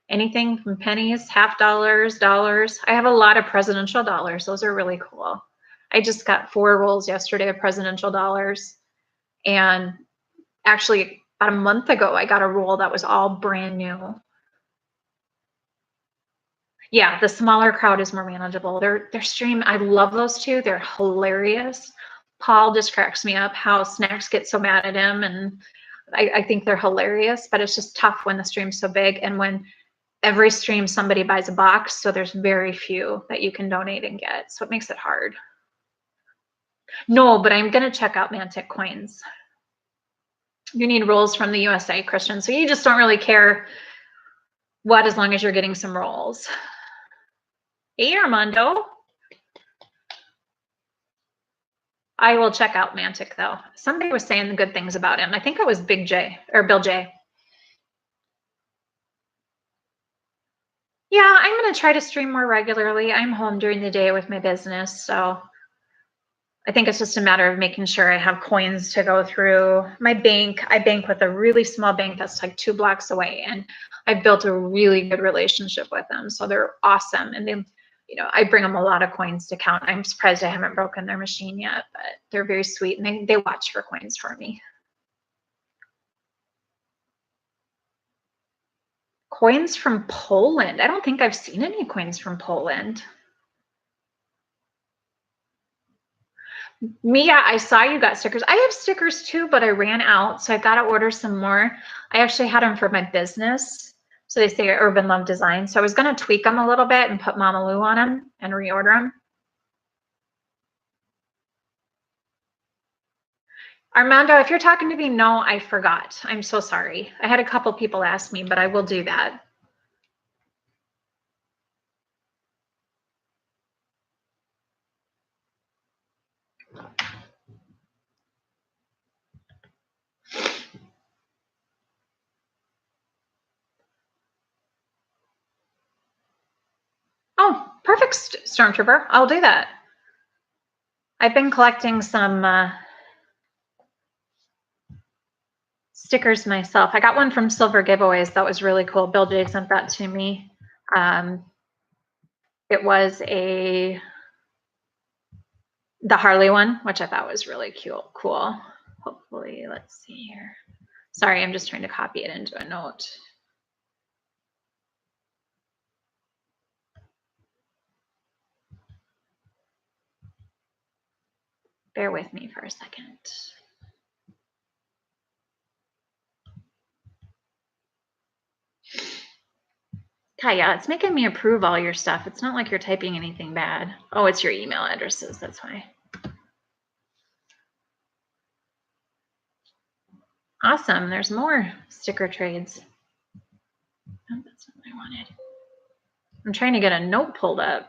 anything from pennies, half dollars, dollars. I have a lot of presidential dollars. Those are really cool. I just got 4 rolls yesterday of presidential dollars. And actually, about a month ago, I got a roll that was all brand new. Yeah, the smaller crowd is more manageable. Their stream, I love those two. They're hilarious. Paul just cracks me up how Snacks get so mad at him, and I think they're hilarious, but it's just tough when the stream's so big and when every stream somebody buys a box, so there's very few that you can donate and get, so it makes it hard. No, but I'm going to check out Mantic Coins. You need rolls from the USA, Christian, so you just don't really care what as long as you're getting some rolls. Hey, Armando. I will check out Mantic though. Somebody was saying the good things about him. I think it was Big J or Bill J. Yeah, I'm going to try to stream more regularly. I'm home during the day with my business, so I think it's just a matter of making sure I have coins to go through. My bank, I bank with a really small bank that's like 2 blocks away, and I've built a really good relationship with them. So they're awesome, and they, you know, I bring them a lot of coins to count. I'm surprised I haven't broken their machine yet, but they're very sweet, and they watch for coins for me. Coins from Poland. I don't think I've seen any coins from Poland. Mia, I saw you got stickers. I have stickers too, but I ran out, so I've got to order some more. I actually had them for my business. So they say Urban Love Design. So I was going to tweak them a little bit and put Mama Lou on them and reorder them. Armando, if you're talking to me, no, I forgot. I'm so sorry. I had a couple people ask me, but I will do that. Oh, perfect, Stormtrooper. I'll do that. I've been collecting some stickers myself. I got one from Silver Giveaways. That was really cool. Bill J sent that to me. It was the Harley one, which I thought was really cool. Hopefully, let's see here. Sorry, I'm just trying to copy it into a note. Bear with me for a second. Kaya, it's making me approve all your stuff. It's not like you're typing anything bad. Oh, it's your email addresses. That's why. Awesome. There's more sticker trades. Oh, that's not what I wanted. I'm trying to get a note pulled up.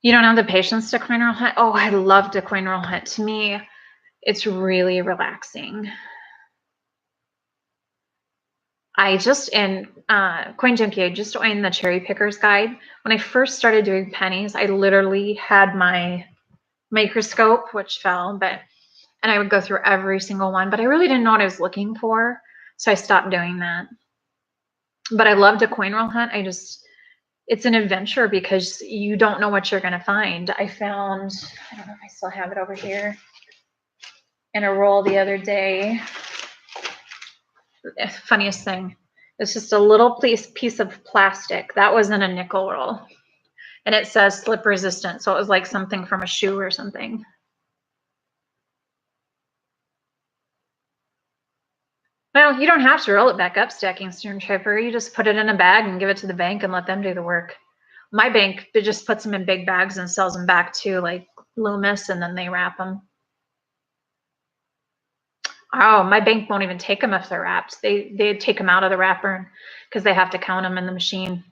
You don't have the patience to coin roll hunt? Oh, I love to coin roll hunt. To me, it's really relaxing. I just, in Coin Junkie, I just joined the Cherry Pickers Guide. When I first started doing pennies, I literally had my microscope, which fell, and I would go through every single one, but I really didn't know what I was looking for, so I stopped doing that. But I love to coin roll hunt. It's an adventure because you don't know what you're going to find. I found, I don't know if I still have it over here, in a roll the other day. Funniest thing, it's just a little piece of plastic that was in a nickel roll, and it says slip resistant, so it was like something from a shoe or something. Well, you don't have to roll it back up, Stacking Stormtrooper. You just put it in a bag and give it to the bank and let them do the work. My bank, it just puts them in big bags and sells them back to like Loomis, and then they wrap them. Oh, my bank won't even take them if they're wrapped. They take them out of the wrapper because they have to count them in the machine.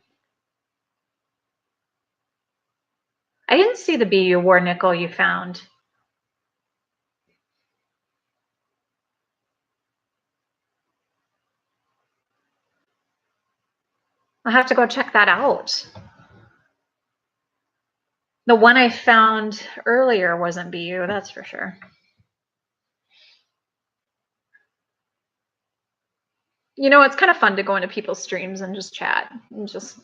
I didn't see the BU War nickel you found. I'll have to go check that out. The one I found earlier wasn't BU, that's for sure. You know, it's kind of fun to go into people's streams and just chat and just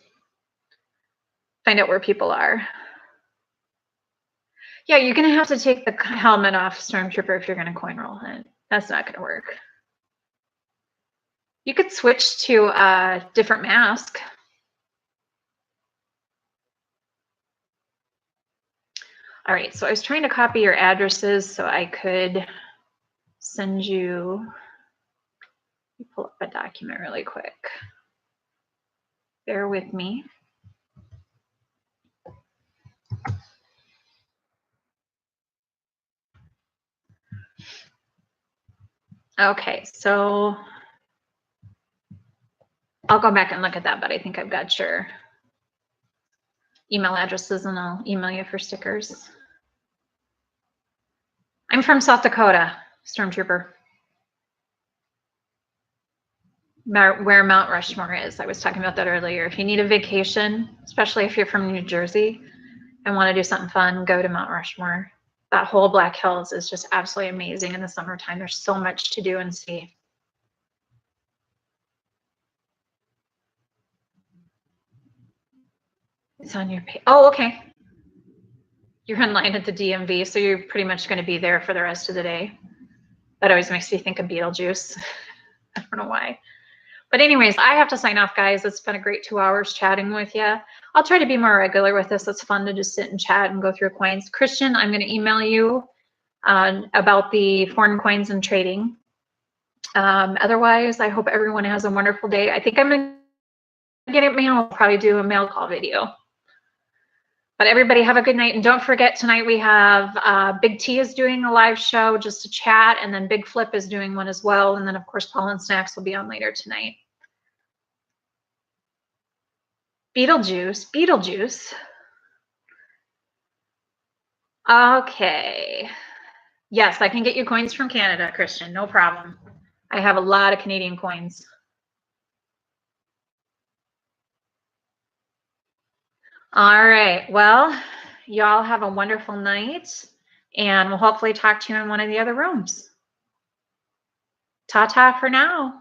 find out where people are. Yeah, you're going to have to take the helmet off, Stormtrooper, if you're going to coin roll hunt. That's not going to work. You could switch to a different mask. All right, so I was trying to copy your addresses so I could send you, let me pull up a document really quick. Bear with me. Okay, so I'll go back and look at that, but I think I've got your email addresses and I'll email you for stickers. I'm from South Dakota, Stormtrooper. Where Mount Rushmore is. I was talking about that earlier. If you need a vacation, especially if you're from New Jersey and want to do something fun, go to Mount Rushmore. That whole Black Hills is just absolutely amazing in the summertime. There's so much to do and see. It's on your page. Oh, okay. You're in line at the DMV, so you're pretty much going to be there for the rest of the day. That always makes me think of Beetlejuice. I don't know why. But anyways, I have to sign off, guys. It's been a great 2 hours chatting with you. I'll try to be more regular with this. It's fun to just sit and chat and go through coins. Christian, I'm going to email you about the foreign coins and trading. Otherwise, I hope everyone has a wonderful day. I think I'm going to get it mail. I'll probably do a mail call video. But everybody have a good night. And don't forget, tonight we have Big T is doing a live show just to chat. And then Big Flip is doing one as well. And then, of course, Paul and Snacks will be on later tonight. Beetlejuice. Okay. Yes, I can get you coins from Canada, Christian. No problem. I have a lot of Canadian coins. All right. Well, y'all have a wonderful night, and we'll hopefully talk to you in one of the other rooms. Ta-ta for now.